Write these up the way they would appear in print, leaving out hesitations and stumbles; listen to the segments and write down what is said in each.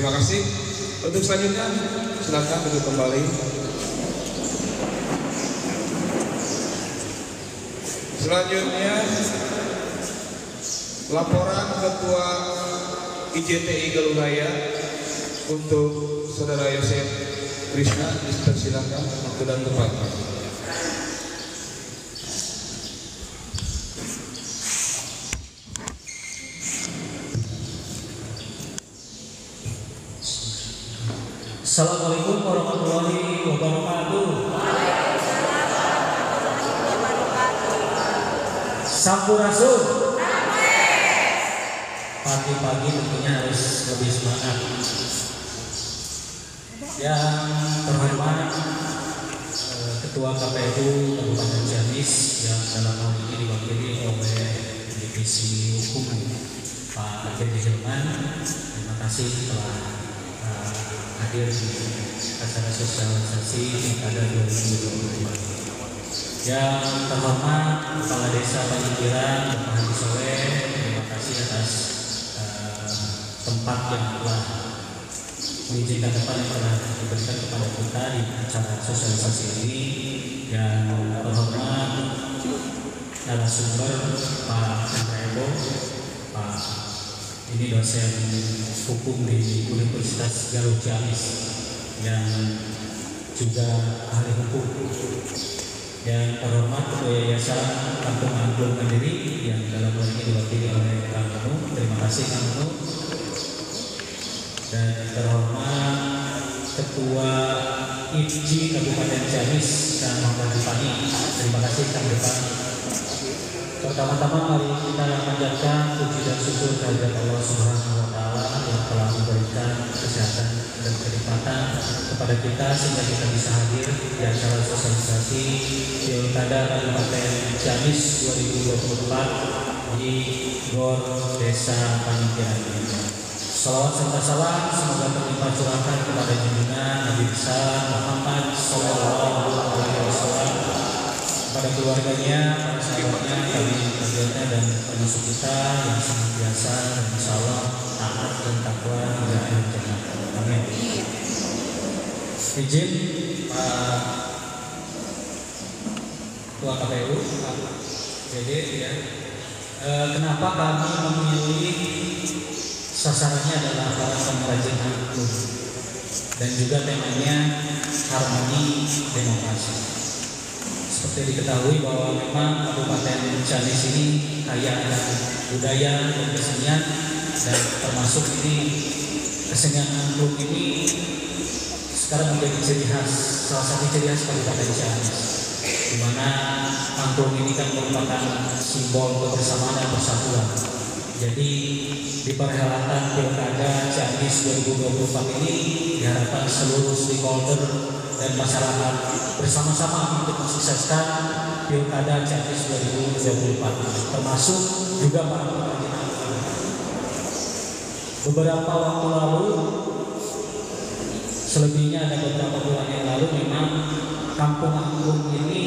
Terima kasih. Untuk selanjutnya silakan duduk kembali. Selanjutnya laporan Ketua IJTI Galunggaya untuk Saudara Yosef Krishna, dipersilakan waktu dan tempat. Assalamualaikum warahmatullahi wabarakatuh. Sampurasun. Pagi-pagi tentunya harus lebih semangat. Yang terhormat Ketua KPU Kabupaten Ciamis yang dalam hal ini diwakili oleh Divisi Hukum Pak Akhir Hilman. Terima kasih telah hadir di acara sosialisasi Pilkada 2022. Yang terhormat Kepala Desa Panjairan Bapak Haji Soleh, terima kasih atas tempat yang telah mengizinkan tempat yang telah diberikan kepada kita di acara sosialisasi ini. Yang terhormat narasumber Pak Hendra, Pak ini dosen hukum di Universitas Galuh Ciamis yang juga ahli hukum. Yang terhormat Ketua Yayasan Kampung Angklung Mandiri yang dalam hal ini diwakili oleh Kang Manu. Terima kasih Kang Manu. Dan terhormat Ketua IPJI Kabupaten Ciamis Kang Muhammad Dipani. Terima kasih Kang Dipani. Pertama-tama mari kita panjatkan puji dan syukur kehadirat Allah Subhanahu wa Ta'ala yang telah memberikan kesehatan dan kenikmatan kepada kita sehingga kita bisa hadir di acara sosialisasi Pilkada Kabupaten Ciamis 2024 di Gor Desa Panjairan. Salawat serta salam semoga terlimpah curahkan kepada junjungan Nabi besar Muhammad Sallallahu Alaihi Wasallam, pada keluarganya, para sahabatnya, kami keluarganya dan termasuk kita yang senantiasa dan insya Allah taat dan takwa hingga akhir zaman. Amin. Izin Pak Ketua KPU, Pak Dede, ya. Kenapa kami memilih sasarannya adalah para pengrajin angklung dan juga temanya harmoni demokrasi. Seperti diketahui bahwa memang Kabupaten Ciamis ini kaya akan budaya dan kesenian, dan termasuk ini kesenian angklung ini sekarang menjadi ciri khas, salah satu ciri khas Kabupaten Ciamis, di mana angklung ini kan merupakan simbol kebersamaan dan persatuan. Jadi di perhelatan Pilkada Ciamis 2024 ini diharapkan seluruh stakeholder dan masyarakat bersama-sama untuk mensukseskan Pilkada Ciamis 2024, termasuk juga para pengrajin angklung. Beberapa waktu lalu, selebihnya ada beberapa bulan yang lalu, memang kampung angklung ini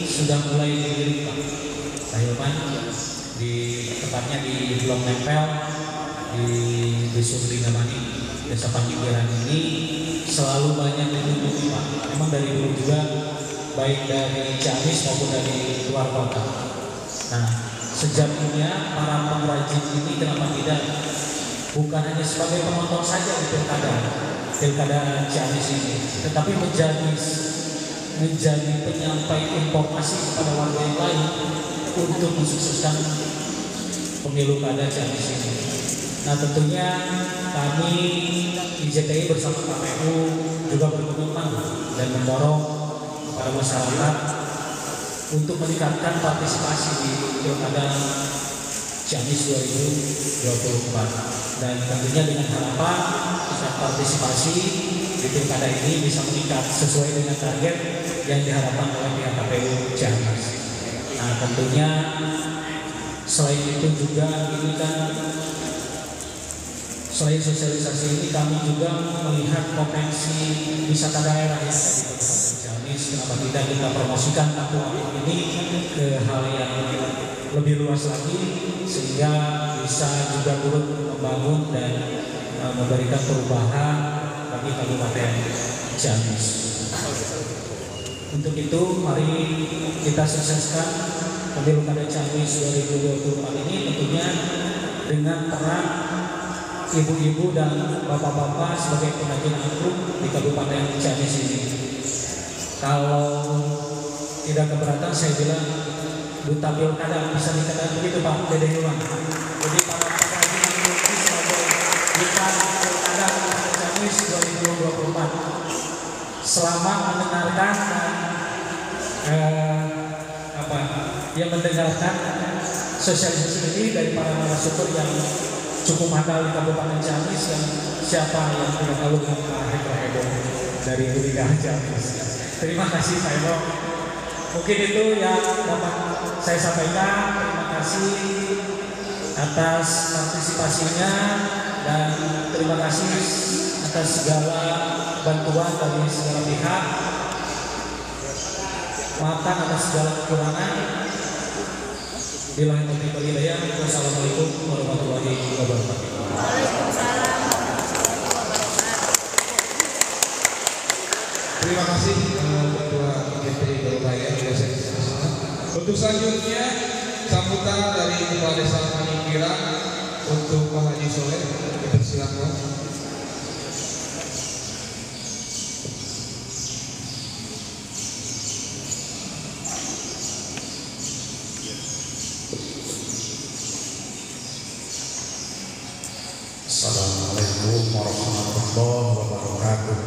sudah mulai didirikan. Pak di tepatnya di Blok Nempel di Desa Beringamani, Desa Panjairan ini selalu banyak dikunjungi Pak. Memang dari dulu juga, baik dari Ciamis maupun dari luar kota. Nah, sejatinya para pengrajin ini kenapa tidak bukan hanya sebagai penonton saja di Pilkada Ciamis ini, tetapi menjadi penyampai informasi kepada warga yang lain untuk mensukseskan pemilu kada Ciamis ini. Nah, tentunya kami IJTI bersama KPU juga berkomitmen dan mendorong para masyarakat untuk meningkatkan partisipasi di Pilkada Ciamis 2024, dan tentunya dengan harapan bisa partisipasi di Pilkada ini bisa meningkat sesuai dengan target yang diharapkan oleh pihak KPU Ciamis. Nah, tentunya selain itu juga ini kan, selain sosialisasi ini kami juga melihat potensi wisata daerah yang ada di Kabupaten Ciamis. Kenapa tidak kita promosikan kampung ini ke hal yang lebih luas lagi, sehingga bisa juga turut membangun dan memberikan perubahan bagi Kabupaten Ciamis. Untuk itu mari kita sukseskan Pemilu Kada Ciamis 2024 ini tentunya dengan peran ibu-ibu dan bapak-bapak sebagai pengrajin angklung di Kabupaten Ciamis ini. Kalau tidak keberatan saya bilang duta pilkada, bisa dikatakan begitu Pak Dede Iwan. Jadi para pengrajin angklung sebagai duta pilkada Kabupaten Ciamis 2024 selamat mendengarkan yang mendengarkan sosialisasi ini dari para narasumber yang cukup handal di Kabupaten Ciamis, yang siapa yang tidak tahu dengan Pak Hendro dari Wilayah Ciamis. Terima kasih Pak Hendro. Mungkin itu yang dapat saya sampaikan. Terima kasih atas partisipasinya dan terima kasih atas segala bantuan dari segala pihak. Maafkan atas segala kekurangan. Bila yang berhidayah. Wassalamualaikum warahmatullahi wabarakatuh. Terima kasih Ketua GPI Berupaya. Untuk selanjutnya sambutan dari Kepala Desa Maningkira untuk Pak Haji Soleh, dipersilakan. Assalamualaikum warahmatullahi wabarakatuh.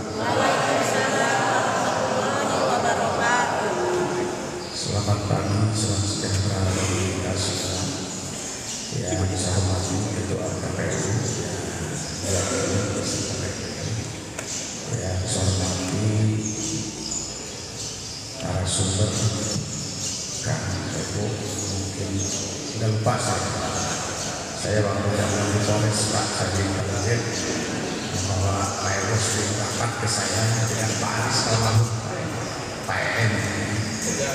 Selamat pagi, salam sejahtera bagi kita semua. Yang saya hormati Ketua KPU, yang saya hormati narasumber kami Kepo, mungkin tidak lupa saya waktu zaman di Polres Pak Sadi Kalajet membawa Pak Eros rapat ke saya dengan Pak Aris almarhum Pak EN.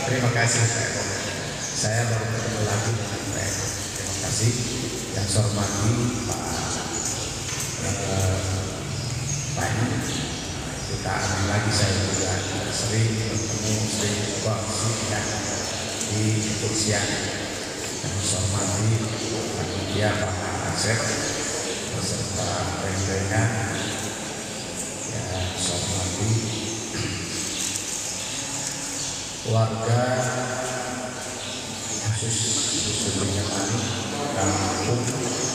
Terima kasih Pak Eros. Saya baru ketemu lagi dengan Pak Eros. Terima kasih. Yang saya hormati Pak EN. Kita ambil lagi, saya juga sering bertemu, sering berkomunikasi di kepolisian. Yang saya hormati ya Pak Asep beserta rekan-rekan yang saya hormati, warga khusus Dusun Mani, Kampung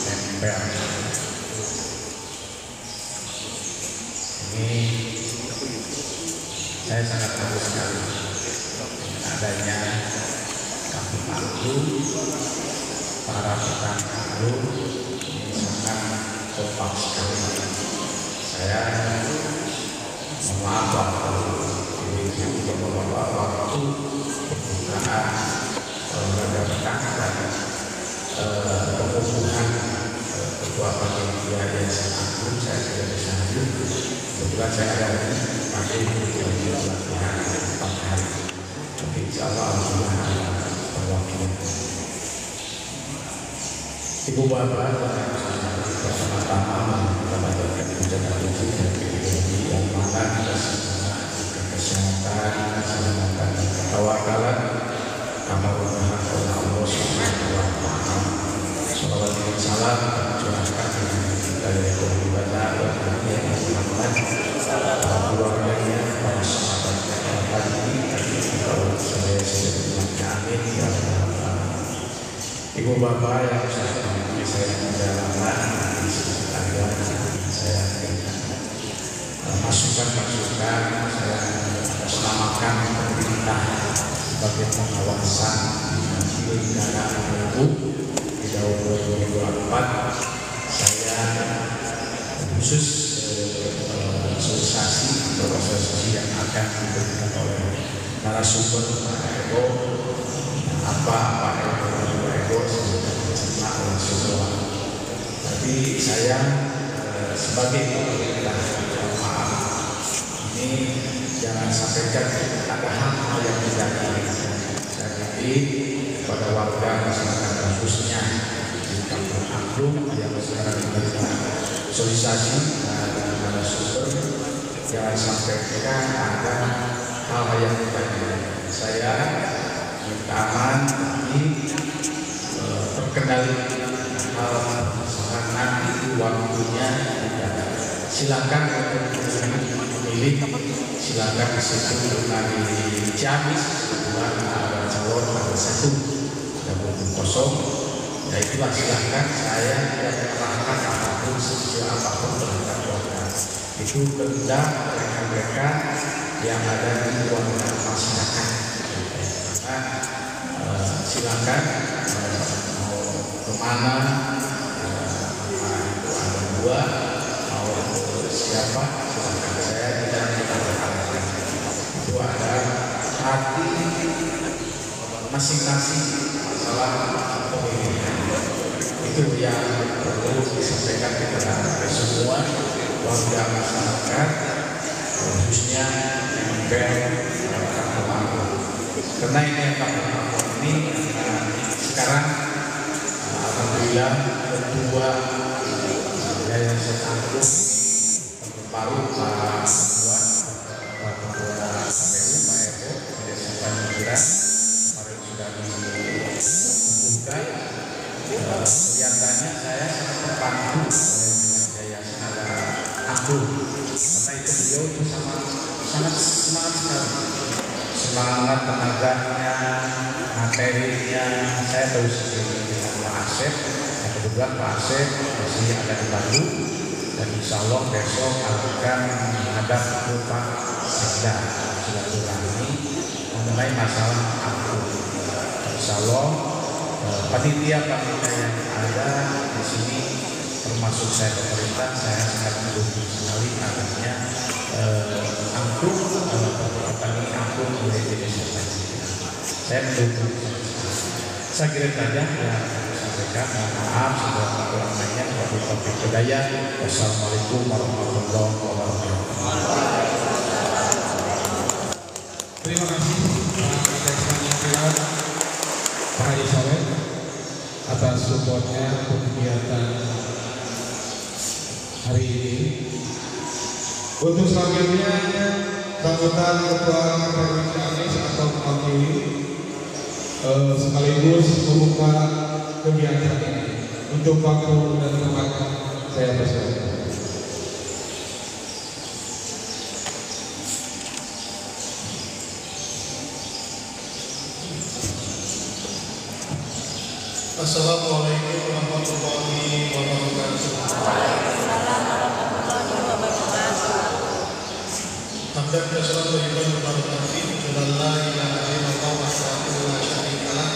Empel. Ini saya sangat bagus sekali dengan adanya Kampung Angklung. Para petani angklung ini sangat kompak sekali. Saya mohon maaf kalau ini beberapa waktu pembukaan lembaga petani dan pembukaan ketua panitia yayasan angklung saya tidak bisa hadir. Kebetulan saya ada di pagi ini latihan 4 hari. Tapi insya Allah ada perwakilan. Ibu bapak bersama-sama mendapatkan penjagaan ekonomi yang mana kita semua kesehatan, keselamatan, tawakalan, amal berhak oleh Allah Subhanahu wa Ta'ala. Salawat dan salam tercurahkan dari ibadah dan Muhammad, keluarganya, para sahabatnya, para ini, kalau saya sudah amin ya Allah. Ibu bapak yang saya tidak lama ada saya masukan-masukan, saya selamatkan pemerintah sebagai pengawasan di pilkada pemilu di tahun 2024. Saya khusus sosialisasi proses yang akan diberikan oleh narasumber Pak Eko, apa tapi saya sebagai pemerintah maaf ini jangan sampaikan ada hal-hal yang tidak diinginkan. Jadi kepada warga masyarakat khususnya di Kampung Angklung yang sekarang menerima sosialisasi dan sumber, jangan sampai ada hal yang tidak. Saya minta aman, tapi terkendali hal permasalahan itu waktunya. Silakan memilih, silakan di situ dari Ciamis kebetulan ada calon nomor 1 dan belum kosong. Ya itulah, silakan, saya tidak menerangkan apapun sejauh apapun terhadap warga. Itu kehendak mereka yang ada di warga masyarakat. Karena silakan mau kemana, itu ada dua, mau siapa, silakan. Saya tidak menerangkan. Itu ada hati masing-masing masalah pemilihan. Itu yang perlu disampaikan kepada semua warga masyarakat, khususnya MPR Kampung Agung. Karena ini Kampung Agung ini sekarang alhamdulillah ketua Yayasan Agung baru Pak Ketua KPU Pak Eko Yayasan Pikiran kemarin sudah diumumkan. Kelihatannya saya sangat terbantu oleh Yayasan Agung, karena itu beliau itu sangat semangat sekali, semangat tenaganya, materinya. Saya tahu sendiri dengan Pak Asep, yang kebetulan Pak Asep masih ada di Bandung, dan insya Allah besok akan menghadap ke Pak Sekda silaturahmi mengenai masalah Agung. Insya Allah panitia yang ada di sini termasuk saya pemerintah, saya sangat mendukung sekali adanya angklung petani angklung di Indonesia. Saya mendukung. Saya kira saja yang sampaikan. Maaf sudah kurang banyak. Topik budaya. Wassalamualaikum warahmatullahi wabarakatuh. Terima kasih Pak Haji Soleh atas supportnya untuk kegiatan hari ini. Untuk selanjutnya sambutan Ketua KPU Ciamis atau mewakili sekaligus membuka kegiatan ini. Untuk waktu dan tempat saya persilakan. Assalamualaikum warahmatullahi wabarakatuh. Hamdan katsiran thayyiban mubarakan fihi, la ilaha illallah wahdahu la syarika lah,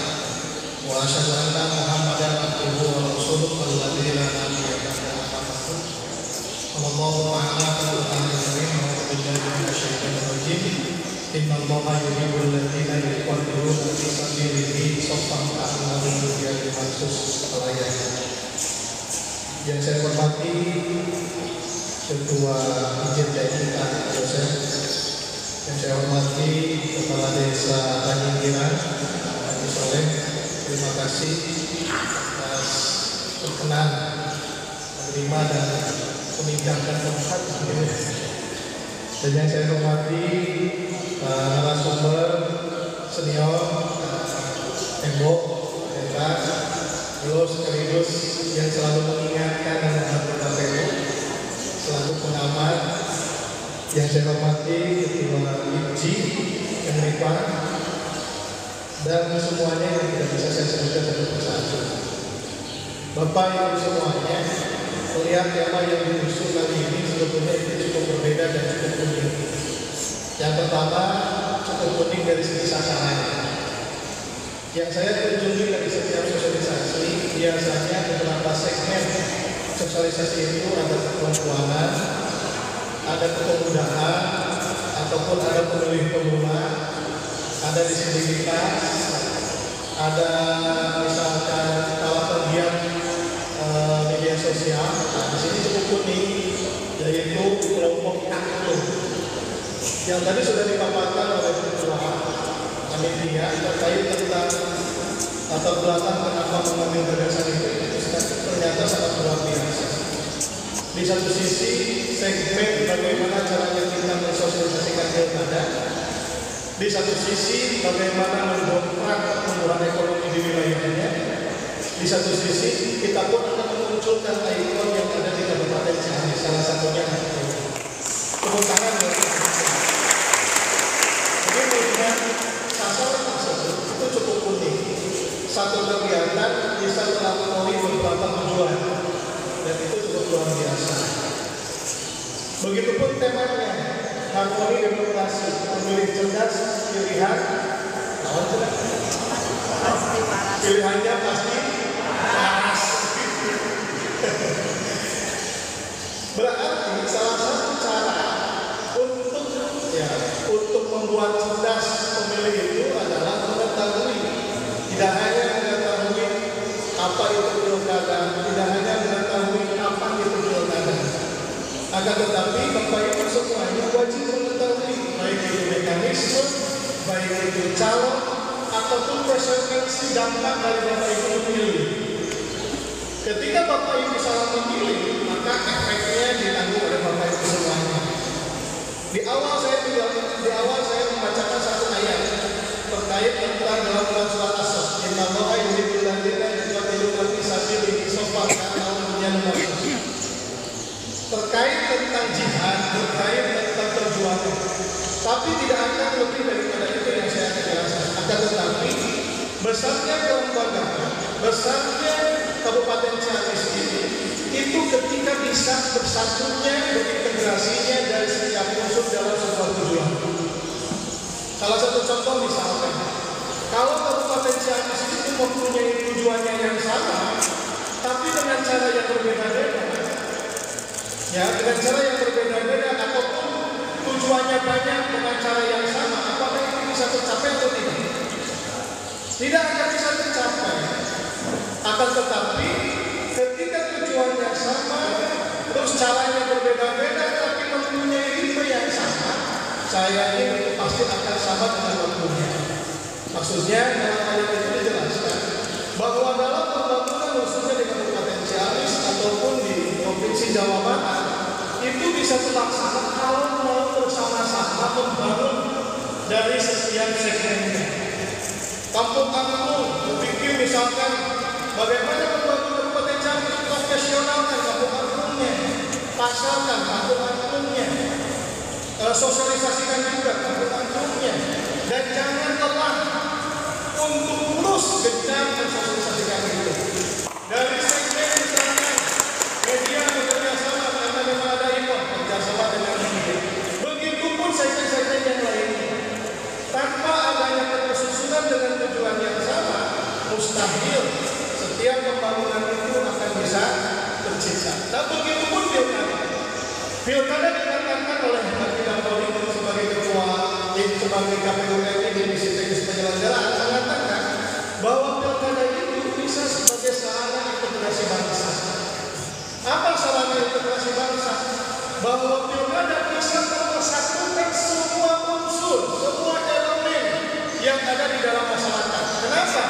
wa asyhadu anna Muhammadan abduhu wa rasuluhu alladzi la nabiyya ba'dahu. Sallallahu alaihi wa sallam. A'udzu billahi minasy syaithanir rajim. Innallaha yuhibbul ladzina yuqatiluna fi sabilihi shaffan ka'annahum bunyanun marsus. Yang saya hormati Ketua Izin kita dosen, yang saya hormati Kepala Desa Tanjingiran Haji Soleh, terima kasih atas berkenan menerima dan memindahkan tempat. Dan yang saya hormati narasumber senior, tembok, terus sekaligus yang selalu mengingatkan dan menghadap KPU, selaku pengamat. Yang saya hormati Ketua IPJI, Kemenpan, dan semuanya yang tidak bisa saya sebutkan satu persatu. Bapak Ibu semuanya, melihat tema yang diusung kali ini sebetulnya itu cukup berbeda dan cukup unik. Yang pertama, cukup unik dari segi sasarannya. Yang saya kunjungi dari setiap sosialisasi, biasanya beberapa segmen sosialisasi itu ada keuangan, ada kepemudahan, ataupun ada pemilih pemula, ada disabilitas, ada misalkan kalau pegiat media sosial. Nah, di sini cukup unik, yaitu kelompok aktif yang tadi sudah dipaparkan oleh Ketua Panitia terkait tentang latar belakang kenapa mengambil gagasan itu ternyata sangat luar biasa. Di satu sisi segmen bagaimana caranya kita mensosialisasikan pilkada, di satu sisi bagaimana mendongkrak pertumbuhan ekonomi di wilayahnya, di satu sisi kita pun akan memunculkan ikon yang ada di Kabupaten Ciamis, salah satunya tepuk tangan ya. Jadi melihat sasaran tersebut itu cukup unik. Satu kegiatan bisa melampaui beberapa tujuan, dan itu cukup luar biasa. Begitupun temanya, harmoni demokrasi, memilih cerdas, pilihan, pilihannya pasti panas. Berarti salah satu cara untuk membuat cerdas pemilih itu adalah mengetahui, tidak hanya mengetahui apa itu pilkada, tidak hanya mengetahui apa itu pilkada, akan tetapi Bapak Ibu semuanya wajib mengetahui baik itu mekanisme, baik itu calon, ataupun konsekuensi dampak dari Bapak Ibu memilih. Ketika Bapak Ibu salah memilih, maka efeknya ditanggung oleh Bapak Ibu semuanya. Di awal saya membacakan satu ayat terkait tentang dalam surat As-Saff. Inna Allaha yuhibbul ladzina yuqatiluna fi sabilihi shaffan ka'annahum bunyanun marsus. Terkait tentang jihad, terkait tentang perjuangan. Tapi tidak akan lebih daripada itu yang saya akan jelaskan. Akan tetapi besarnya kelembagaan, besarnya Kabupaten Ciamis ini, itu ketika bisa bersatunya, berintegrasinya dari setiap unsur dalam sebuah tujuan. Salah satu contoh misalnya, kalau Kabupaten Ciamis itu mempunyai tujuannya yang sama, tapi dengan cara yang berbeda-beda, ya dengan cara yang berbeda-beda, ataupun tujuannya banyak dengan cara yang sama, apakah itu bisa tercapai atau tidak? Tidak akan bisa tercapai. Akan tetapi ketika tujuannya sama, terus caranya berbeda-beda, tapi mempunyai ritme yang sama, saya yakin pasti akan sama dengan waktunya. Maksudnya dalam ayat itu dijelaskan bahwa dalam pembangunan khususnya di Kabupaten Ciamis ataupun di Provinsi Jawa Barat itu bisa terlaksana kalau mau bersama-sama membangun dari setiap segmennya. Kampung-kampung berpikir misalkan bagaimana membangun Kabupaten Ciamis profesionalkan kampung-kampungnya, pasarkan kampung-kampungnya, sosialisasikan juga kampung-kampungnya, dan jangan lelah untuk terus gencar mensosialisasikan itu. Dari segmen misalnya media bekerjasama karena memang ada ikon kerjasama dengan media. Begitupun segmen-segmen yang lainnya. Tanpa adanya ketersusunan dengan tujuan yang sama, mustahil setiap pembangunan itu akan bisa tercipta. Dan begitupun pilkada. Pilkada dikatakan oleh Baginda Politik sebagai ketua sebagai KPU RI Divisi Teknis Penyelenggaraan mengatakan bahwa pilkada itu bisa sebagai sarana integrasi bangsa. Apa sarana integrasi bangsa? Bahwa pilkada bisa mempersatukan semua unsur, semua elemen yang ada di dalam masyarakat. Kenapa?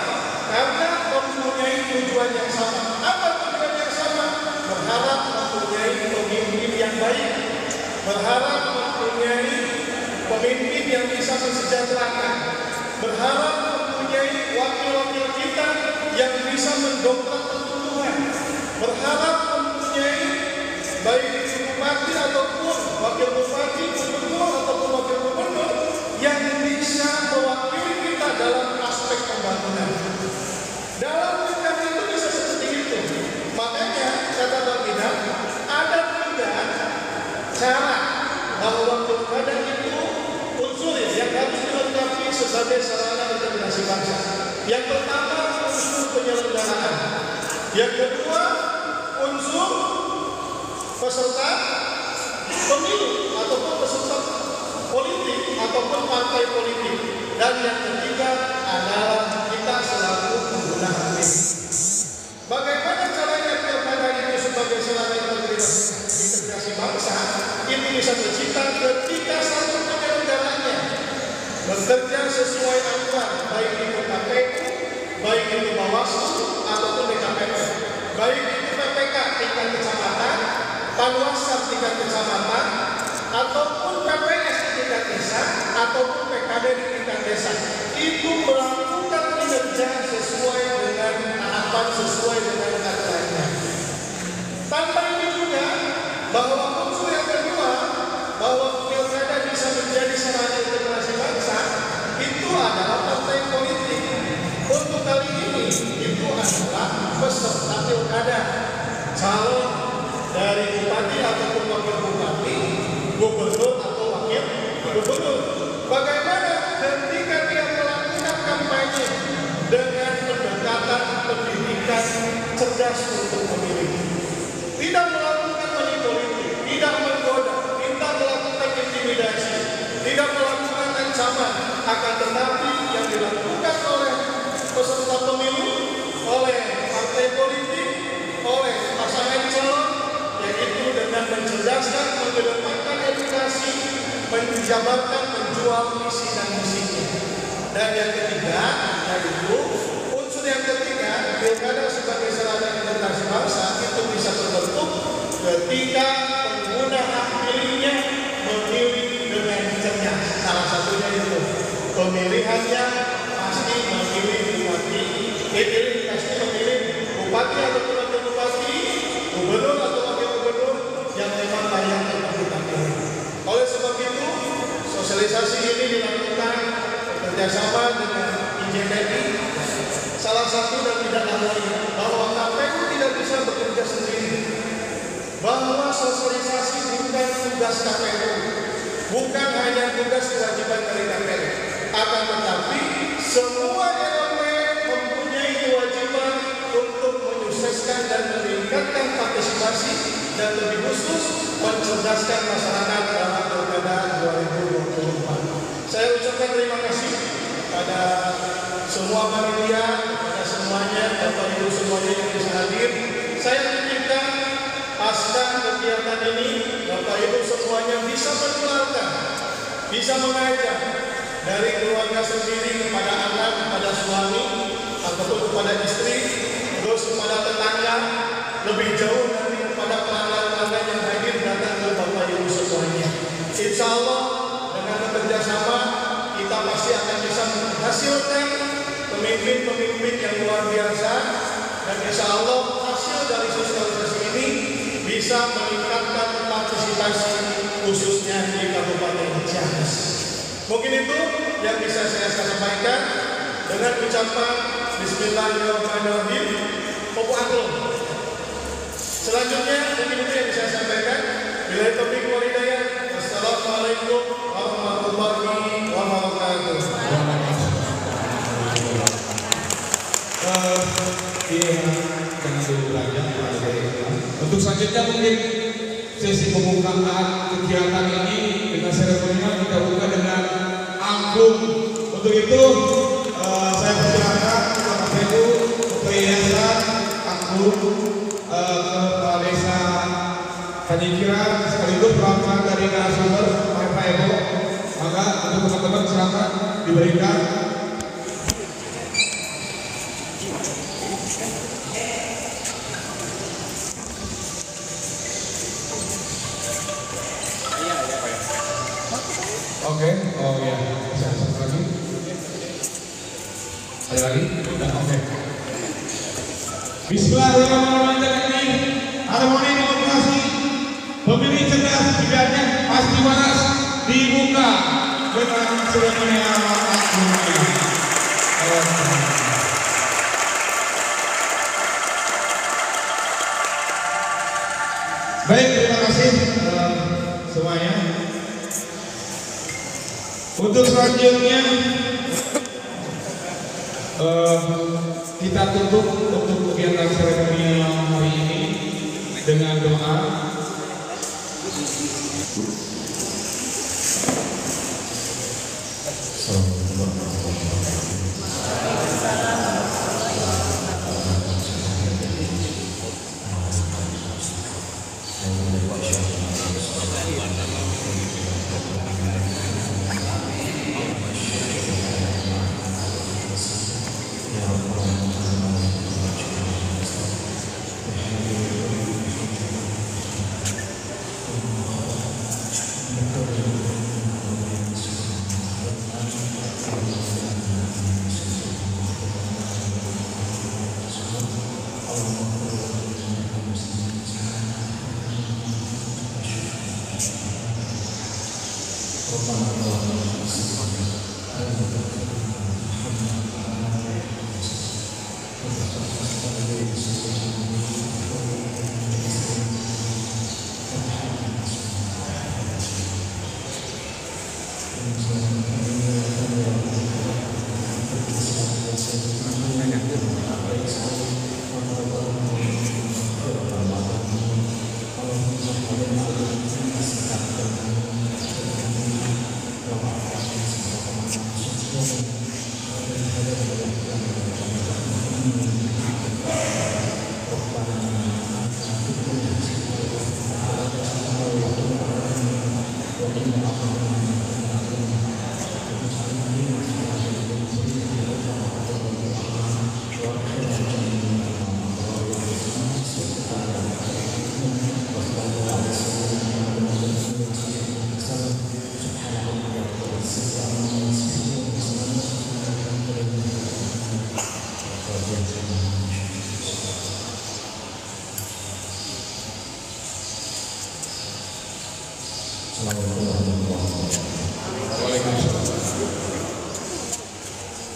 Karena mempunyai tujuan yang sama. Apa tujuan yang sama? Berharap mempunyai pemimpin yang baik, berharap mempunyai pemimpin yang bisa mensejahterakan, berharap mempunyai wakil-wakil kita yang bisa mendongkrak pertumbuhan, berharap mempunyai baik bupati ataupun wakil bupati, gubernur ataupun wakil gubernur yang bisa mewakili kita dalam aspek pembangunan. Dalam pilkada itu bisa seperti itu. Makanya kata Baginda, ada 3 cara bahwa pilkada itu unsur yang harus dilengkapi sebagai sarana integrasi bangsa. Yang pertama unsur penyelenggaraan, yang kedua unsur peserta pemilu ataupun peserta politik ataupun partai politik, dan yang ketiga adalah kita selaku pengguna hak pilih. Bagaimana caranya pilkada itu sebagai sarana integrasi bangsa ini bisa tercipta ketika satu penyelenggaranya bekerja sesuai aturan, baik itu KPU, baik itu Bawaslu ataupun DKPP, baik itu PPK tingkat kecamatan Panwascam tingkat kecamatan, ataupun PPS di tingkat desa, ataupun PKD di tingkat desa, itu melakukan kinerja sesuai dengan tahapan, sesuai dengan aturannya. Tanpa ini juga bahwa unsur yang kedua, bahwa pilkada bisa menjadi sarana integrasi bangsa, itu adalah partai politik. Untuk kali ini itu adalah peserta pilkada, calon dari bupati ataupun wakil bupati, gubernur atau wakil gubernur. Bagaimana ketika dia melakukan kampanye dengan pendekatan pendidikan cerdas untuk pemilih, tidak melakukan manipulasi, tidak menggoda, tidak melakukan intimidasi, tidak melakukan ancaman, akan tetapi yang dilakukan oleh peserta pemilu, oleh partai politik, oleh pasangan calon, yaitu dengan mencerdaskan, mengedepankan edukasi, menjabarkan, menjual misi dan misinya. Dan yang ketiga, yaitu unsur yang ketiga, pilkada sebagai sarana integrasi bangsa itu bisa terbentuk ketika pengguna hak pilihnya memilih dengan cerdas. Salah satunya itu pemilihannya pasti memilih bupati, pasti memilih bupati atau wakil bupati, gubernur atau wakil gubernur yang memang layak untuk kita pilih. Oleh sebab itu, sosialisasi ini dilakukan bekerjasama dengan IJTI. Salah satu dan tidak lain bahwa KPU tidak bisa bekerja sendiri. Bahwa sosialisasi bukan tugas KPU, bukan hanya tugas kewajiban dari KPU, akan tetapi semua elemen mempunyai kewajiban untuk menyukseskan dan meningkatkan partisipasi dan lebih khusus mencerdaskan masyarakat dalam pilkada 2024. Saya ucapkan terima kasih pada semua panitia, pada semuanya, Bapak Ibu semuanya yang bisa hadir. Saya titipkan pasca kegiatan ini, Bapak Ibu semuanya bisa menularkan, bisa mengajak dari keluarga sendiri kepada anak, kepada suami, ataupun kepada istri, terus kepada tetangga, lebih jauh nanti kepada pelanggan-pelanggan yang hadir datang ke Bapak Ibu semuanya. Insya Allah dengan bekerjasama kita pasti akan bisa menghasilkan pemimpin-pemimpin yang luar biasa, dan insya Allah hasil dari sosialisasi ini bisa meningkatkan partisipasi khususnya di Kabupaten Ciamis. Mungkin itu yang bisa saya sampaikan dengan ucapan Bismillahirrahmanirrahim. Popo Angklung. Selanjutnya mungkin itu yang bisa saya sampaikan. Bila taufiq wal hidayah. Wassalamualaikum warahmatullahi wabarakatuh. Untuk selanjutnya mungkin sesi pembukaan kegiatan ini dengan seremonial kita buka dengan angklung. Untuk itu saya persilakan Bapak Ibu ke Yayasan Angklung, Kepala Desa Tanjingkiran, sekaligus perwakilan dari narasumber Pak Ibu. Maka untuk teman-teman silakan diberikan. Oke, oh ya, satu lagi. Ada lagi? Udah, oke. Bismillahirrahmanirrahim. Harmoni demokrasi, pemilih cerdas, pilihannya pasti panas, dibuka dengan seremonial akhirnya. Baik, terima kasih semuanya. Untuk selanjutnya kita tutup untuk kegiatan seremonial hari ini dengan doa.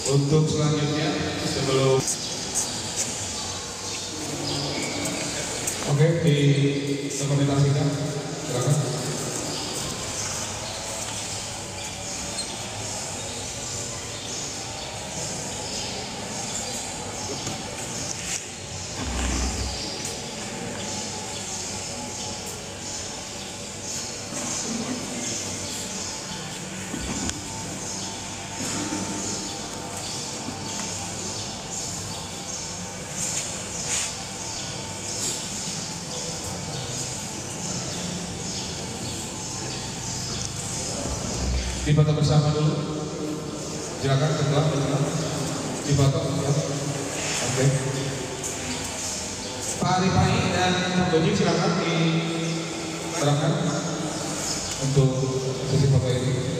Untuk selanjutnya sebelum dokumentasikan, silakan. Difoto bersama dulu. Silakan sebelah difoto. Ya. Oke. Pak Rifai dan Pak Goji silakan diterangkan untuk sesi foto ini.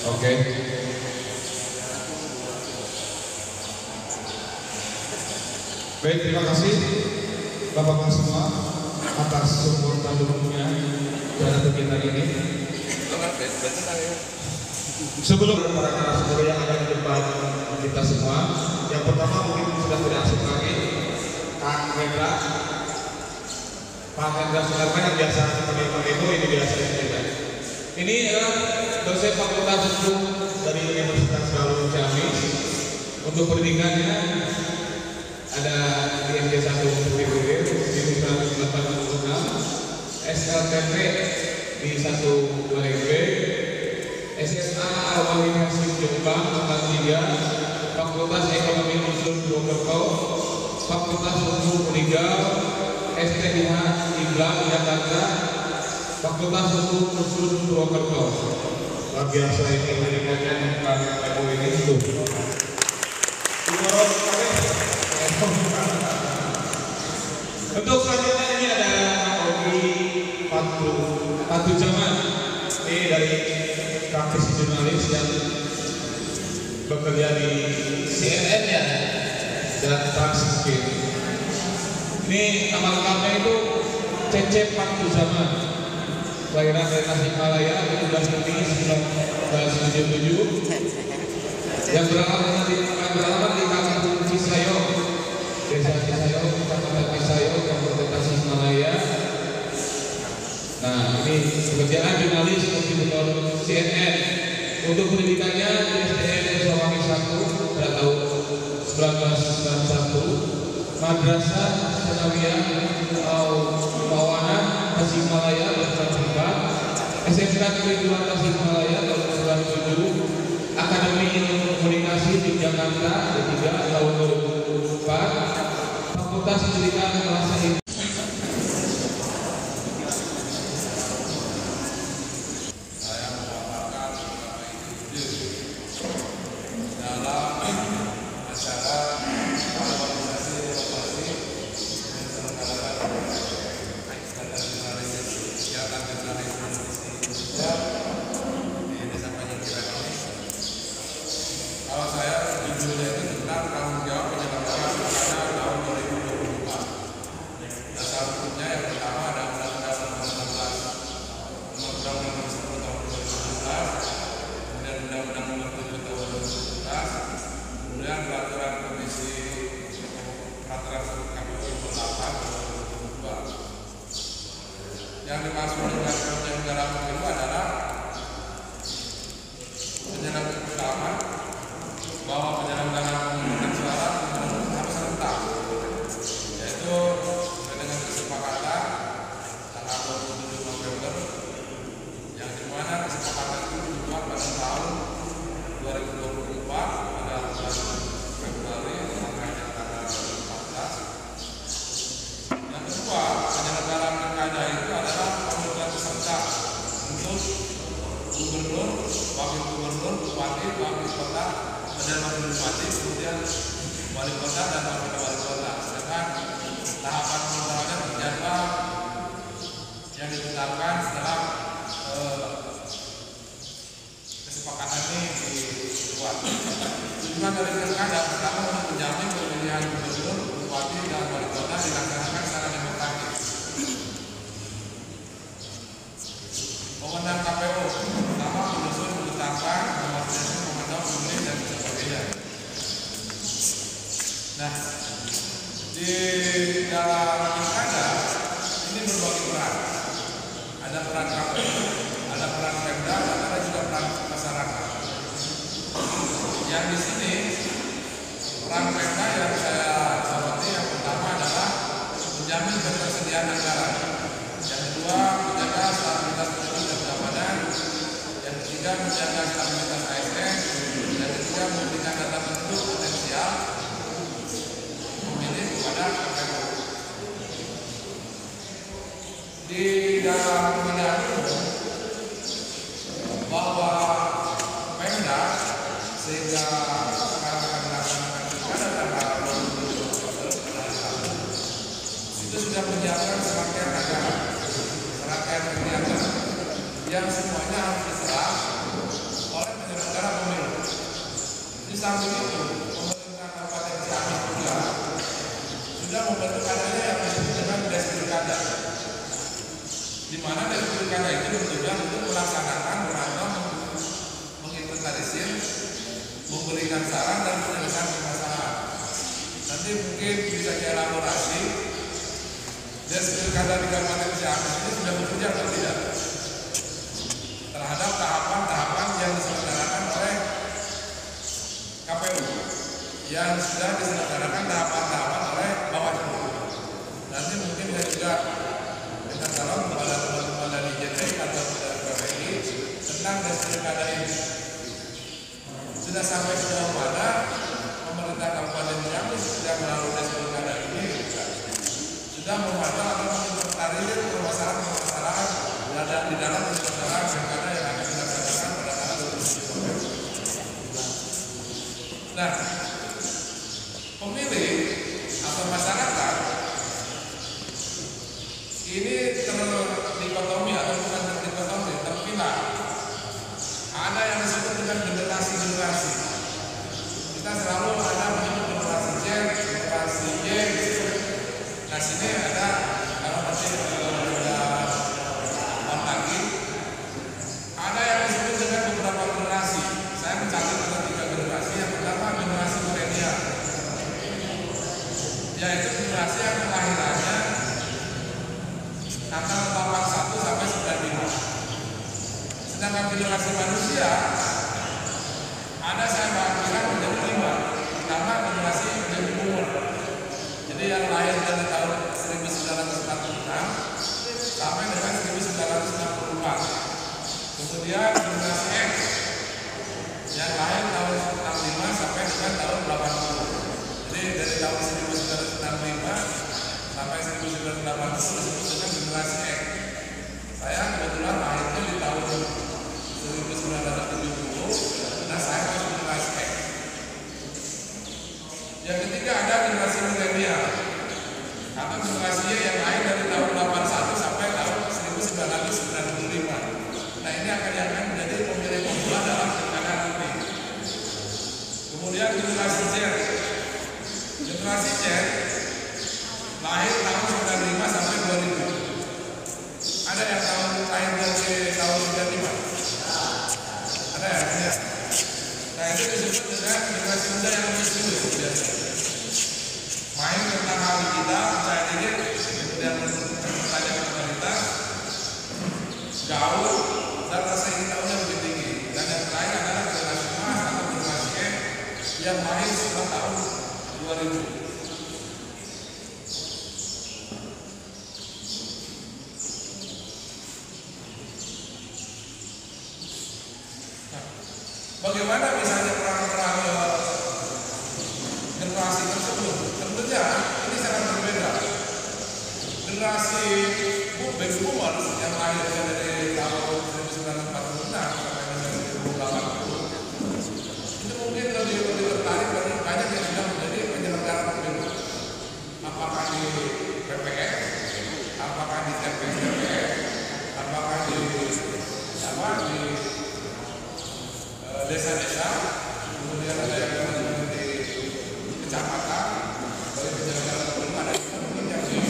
Oke. Baik, terima kasih Bapak-Bapak semua atas support dan dukungannya dalam kegiatan ini. Sebelum para narasumber yang ada di depan kita semua, yang pertama mungkin sudah tidak asing lagi, Kang Hendra, Pak Hendra Sukarman yang biasa dipanggil itu, ini biasa juga. Ini adalah dosen Fakultas Hukum dari Universitas Galuh Ciamis. Untuk pendidikannya ada di SD1 PBB di 1986, SLTP di 1 Balegbe, SMA Al-Wahid Hasim Jombang angkatan 3, Fakultas Ekonomi Unsur Purwokerto, Fakultas Hukum Meninggal, STIH Iblang Jakarta, Fakultas Hukum Unsur Purwokerto. Luar biasa ini pendidikannya KMU ini itu. Untuk selanjutnya ini ada Ogi Patu Jaman, ini dari praktisi jurnalis yang bekerja di CNN ya dan Transmedia. Ini nama lengkapnya itu Cecep Patu Jaman, kelahiran dari Tasikmalaya 17 Juni 1977, yang beralamat di Kampung Cisayong, Desa Cisayong, Kecamatan Cisayong, Kabupaten Tasikmalaya. Nah, ini pekerjaan jurnalis kontributor CNN. Untuk pendidikannya di SDN Sawangi 1 pada tahun 1991, Madrasah Sanawiyah Mawana Tasikmalaya tahun 4, SMK Negeri 2 Tasikmalaya tahun 97, Akademi Ilmu Komunikasi di Jakarta D3 tahun 2004, Fakultas Pendidikan Bahasa Inggris. Undang-Undang Nomor 10 Tahun 2017, kemudian Undang-Undang Nomor 7 Tahun 2011, kemudian Peraturan Komisi Peraturan KPU Nomor 8 2022. Yang dimaksud dengan penyelenggara pemilu adalah penyelenggara pertama bahwa penyelenggara pemungutan suara harus serentak, yaitu dengan kesepakatan tanggal 27 November yang dimana kesepakatan itu dibuat pada tahun 2024 pada bulan Februari tanggalnya tanggal 14. Yang kedua, penyelenggaraan pilkada itu adalah pemungutan serentak untuk gubernur, wakil gubernur, bupati, wakil kota, dan wakil bupati, kemudian wali kota dan wakil wali kota. Sedangkan tahapan pemutarannya terjadwal yang ditetapkan setelah kesepakatan ini dibuat. Tujuan dari pilkada pertama untuk menjamin pemilihan gubernur, bupati, dan wali kota dilaksanakan secara demokratis. Wewenang KPU pertama menyusun, menetapkan, memobilisasi, memantau, memilih, dan sebagainya. Nah, di dalam pilkada ini berbagi peran. Ada peran KPU, ada peran Pemda, dan ada juga peran masyarakat. Yang di sini peran Pemda yang saya soroti yang pertama adalah menjamin ketersediaan anggaran. Yang kedua, menjaga stabilitas penduduk dan keamanan. Yang ketiga, menjaga stabilitas ASN. Yang ketiga, memberikan data penduduk potensial memilih kepada KPU. Di dalam pemilihan umum bahwa Pemda sehingga sekarang akan dilaksanakan pilkada tanggal 27 November itu sudah menyiapkan serangkaian anggaran, serangkaian kegiatan yang semuanya harus diserap oleh penyelenggara pemilu. Di samping itu, pemerintah Kabupaten Ciamis juga sudah membentuk adanya yang disebut dengan Des Pilkada, di mana Des Pilkada itu bertujuan untuk melaksanakan merantau, menginventarisir, memberikan saran dan penyelesaian permasalahan. Nanti mungkin bisa dielaborasi Des Pilkada di Kabupaten Ciamis ini sudah bekerja atau tidak terhadap tahapan-tahapan yang diselenggarakan oleh KPU, yang sudah diselenggarakan tahapan-tahapan oleh Bawaslu. Nanti mungkin saya juga minta saran kepada teman-teman dari JTI atau dari PPI tentang Des Pilkada ini. Sudah sampai sejauh mana pemerintah Kabupaten Ciamis sudah melalui Des Pilkada ini sudah memantau atau menginventarisir permasalahan-permasalahan di dalam penyelenggaraan pilkada yang akan dilaksanakan pada tanggal 27 November. Nah, pemilih atau masyarakat ini terdikotomi atau bukan terdikotomi, terpilah. Ada yang disebut dengan generasi-generasi. Kita selalu ada menyebut generasi Z, generasi Y. Nah, sini ada kalau nanti lagi ada yang disebut dengan beberapa generasi. Saya mencatat ada 3 generasi. Yang pertama generasi milenial, yaitu generasi yang kelahirannya antara 81 sampai 95. Sedangkan generasi manusia ada saya bagikan menjadi 5. Pertama generasi baby boomer, jadi yang lahir dari tahun 1946 sampai dengan 1964. Kemudian generasi X yang lahir tahun 65 sampai dengan tahun 80. Jadi dari tahun 1965 sampai 1980 disebut dengan generasi X. Saya kebetulan lahirnya di tahun 1970. Nah, saya masuk generasi X. Yang ketiga ada generasi milenial atau generasi Y yang lahir dari tahun 81 sampai tahun 1995. Nah, ini akan jauh dan rasa ingin tahunya lebih tinggi. Dan yang terakhir adalah generasi emas atau generasi E yang lahir setelah tahun 2000. Bagaimana misalnya perang-perang generasi tersebut? Tentunya ini sangat berbeda. Generasi baby boomers yang lahir dari tahun 1946 sampai 2080 itu mungkin lebih tertarik dan banyak yang sudah menjadi penyelenggara pemilu. Apakah di PPS, apakah di TPS, apakah di desa-desa, kemudian ada yang di kecamatan, dari penyelenggara pemilu, ada juga mungkin yang di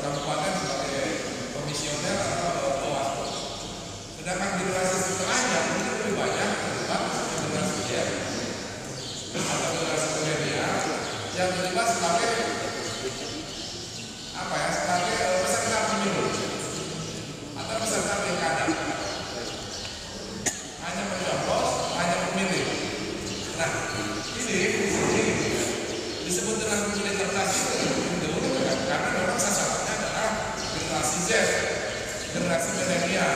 kabupaten sebagai komisioner atau bawaslu. Sedangkan generasi setelahnya mungkin lebih banyak terlibat generasi Y atau generasi milenial yang terlibat sebagai sebagai peserta pemilu atau peserta pilkada. Hanya mencoblos, hanya memilih. Nah, ini disebut dengan pemilih cerdas itu karena memang sasarannya adalah generasi Z, generasi milenial.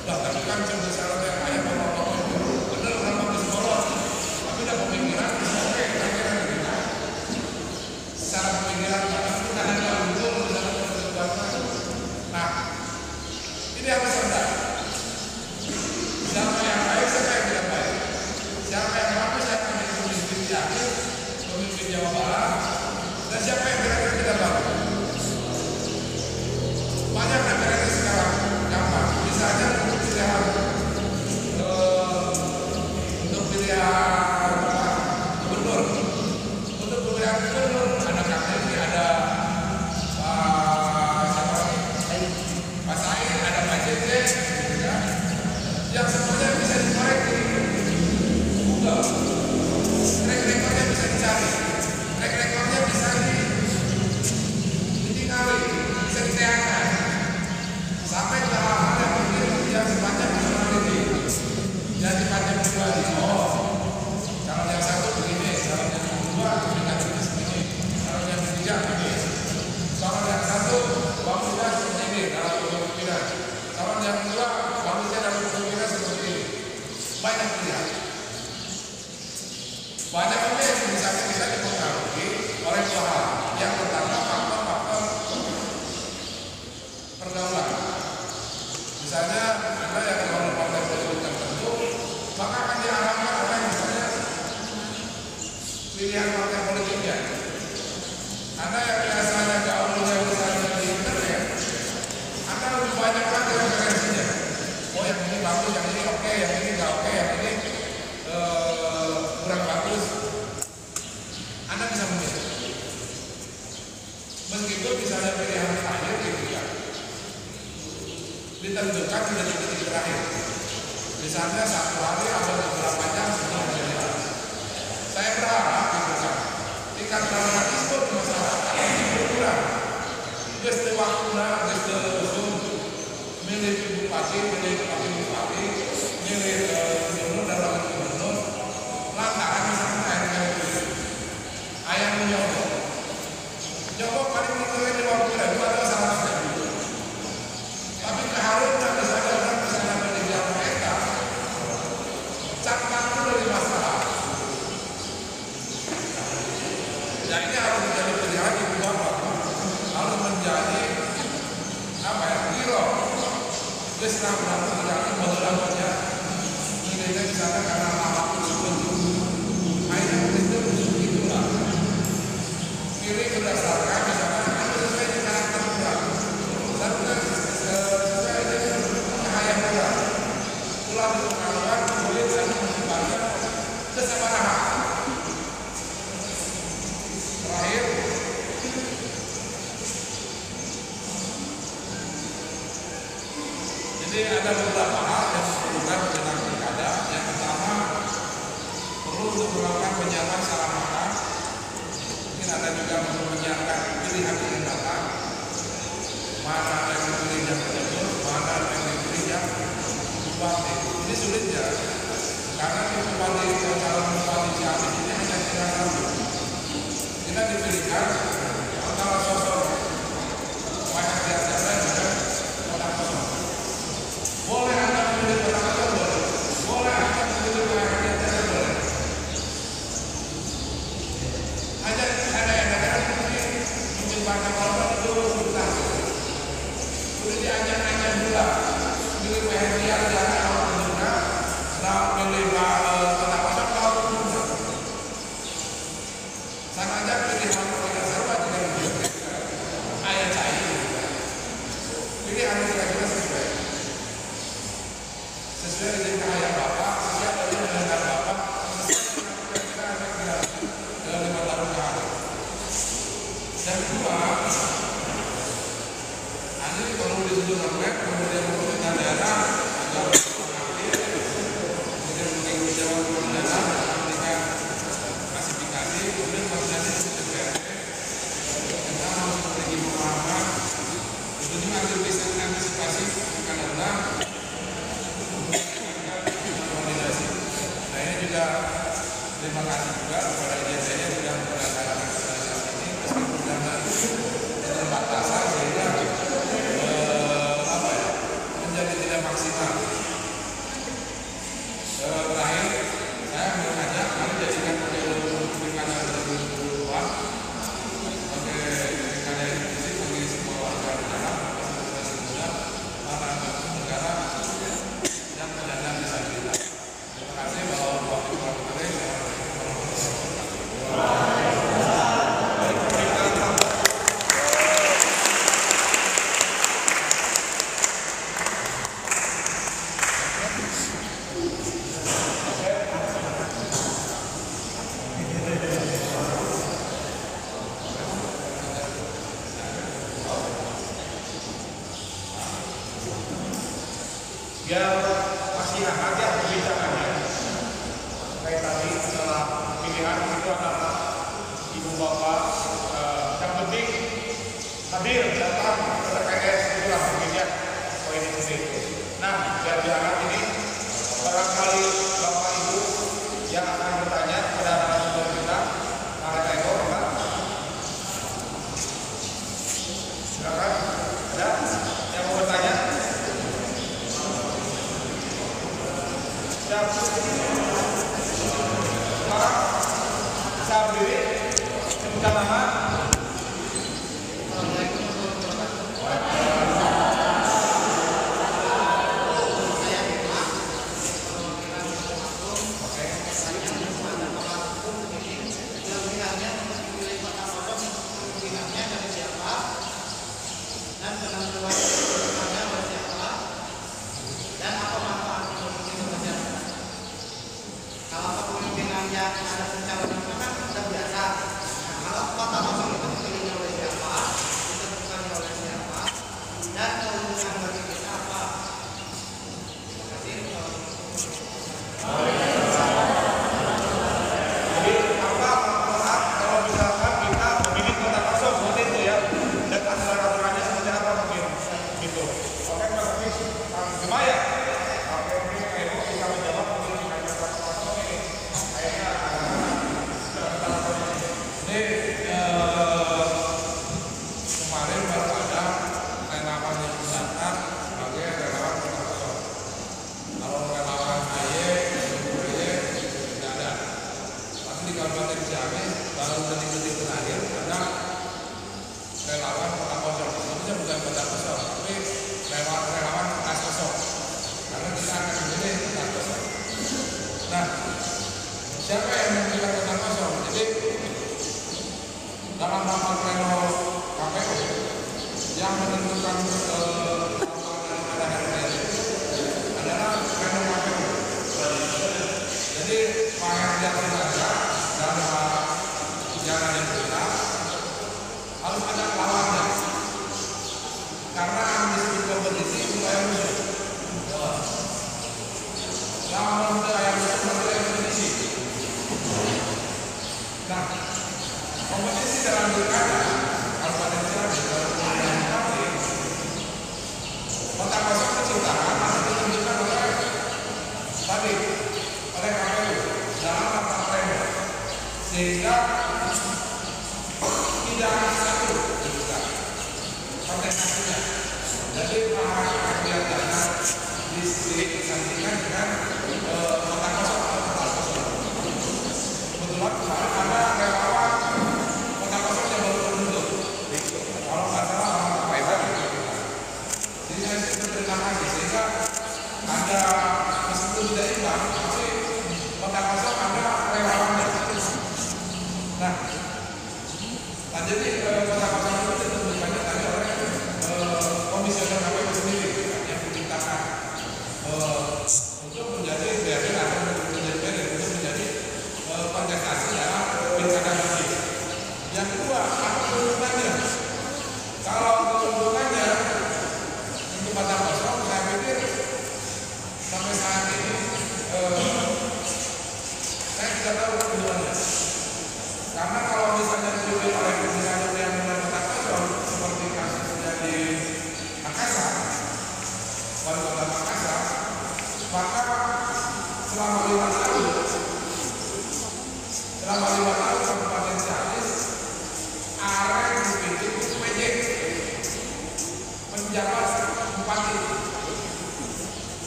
Lah, tapi kan cuma syaratnya kayak bapak-bapak itu benar orang bagus bolos, tapi udah pemikiran bisa oke, kira-kira gitu. Secara pemikiran kita ada betul dalam perjuangan. Nah, ini harus sadar. Siapa yang baik, siapa yang tidak baik. Siapa yang bagus, siapa yang menjadi pemimpin Jatim, pemimpin Jawa Barat, dan siapa yang kira-kira tidak bagus. Banyak negara sekarang gampang. Misalnya untuk pilihan gubernur. Untuk pilihan gubernur ada KTP, ada Pak Said, ada Pak JJ, yang semuanya bisa dikorek di Google. Track-recordnya bisa dicari, track-recordnya bisa ditinggali, bisa diteakan sampai ke hal-hal yang mungkin yang sifatnya personality, yang sifatnya pribadi. Oh, calon yang satu begini, calon yang kedua dengan jenis begini, calon yang ketiga begini, calon yang satu bagusnya seperti ini dalam kepemimpinan, calon yang kedua bagusnya dalam kepemimpinan seperti ini. Banyak pilihan. Banyak pilihan yang bisa dipengaruhi oleh dua hal. Yang pertama faktor-faktor pergaulan. Misalnya ada yang kalau partai politik tertentu, maka akan diarahkan oleh misalnya pilihan partai politiknya. Anda yang biasanya gaulnya misalnya di internet, Anda lebih banyak lagi referensinya. Oh, yang ini bagus, yang ini oke, yang ini nggak oke, yang ini kurang bagus. Anda bisa memilih. Meskipun misalnya pilihan terakhir gitu ya, ditentukan sudah di titik terakhir. Misalnya satu hari atau beberapa jam sebelum pemilihan. Saya berharap gitu kan, tingkat pragmatisme di masyarakat ini berkurang. Geste waktunya, geste zoom, milih bupati, milih bupati, milih gubernur dan wakil gubernur, lantaran misalnya ayam menyogok. Nyogok paling mungkin 50.000 atau 100.000. Tapi keharusnya misalnya orang misalnya media mereka cakap dari masalah. Ya ini harus menjadi pilihan ibu bapak, harus menjadi hero. Islam berarti bahwa nilainya di sana karena apapun sebelum mainnya itu itulah. Pilih berdasarkan misalnya sesuai dengan karakter orang. Dan sesuai dengan cahaya orang. Pulang berpengalaman kemudian saling menyebabkan kesabaran. Terakhir, jadi ada beberapa hal yang diperlukan menjelang pilkada. Yang pertama, perlu untuk melakukan penyiapan secara matang. Mungkin ada juga perlu menyiapkan pilihan-pilihan matang. Mana yang dipilih yang betul, mana calon koalisi aktif ini hanya kita kami. Kita diberikan antara sosok banyak jasa dan kota kosong. Boleh Anda memilih kota kosong, boleh. Boleh Anda memilih banyak jasa, boleh. Hanya ada yang katakan mungkin banyak korban itu sudah. Sudah diajak-ajak pula. Milih PHDR jangan orang pengguna, nah milih kota kosong kalau pengguna. Sama aja pilihan mereka serba tidak begitu. Ayah cair. Pilihan kira-kira sesuai dengan ayah bapak, setiap kali mendengar bapak, kira-kira ada 5 tahun ke atas. Dan kedua, nanti kalau disusun roadmap, kemudian pemerintah daerah agar mengambil, kemudian mengikuti jalan pemerintah, memberikan klasifikasi, kemudian koordinasi dengan DPRD, kita harus memiliki pemahaman, tentunya harus bisa antisipasi karena koordinasi. Nah ini juga terima kasih juga kepada IJC yang sudah melaksanakan sosialisasi ini meskipun dengan keterbatasan sehingga menjadi tidak maksimal. Terakhir saya mengajak mari jadikan pilkada 2022 sebagai pilkada yang bersih bagi semua warga negara, masing-masing muda, anak-anak negara dan penyandang disabilitas. Terima kasih bahwa waktu biar masih hangat ya perbincangannya. Kayak tadi setelah pilihan itu adalah ibu bapak yang penting hadir datang ke TPS itulah mungkin poin itu sendiri. Nah biar dihangat ini barangkali bapak ibu yang akan bertanya kepada narasumber kita, Pak Eko, Pak. Silakan. Ada yang mau bertanya? Siap. Sekarang bisa berdiri, sebutkan nama. Dan penentuan pilkada oleh siapa dan apa manfaat itu untuk masyarakat. Kalau kepemimpinan yang ada pencalonan kan sudah biasa. Kalau kota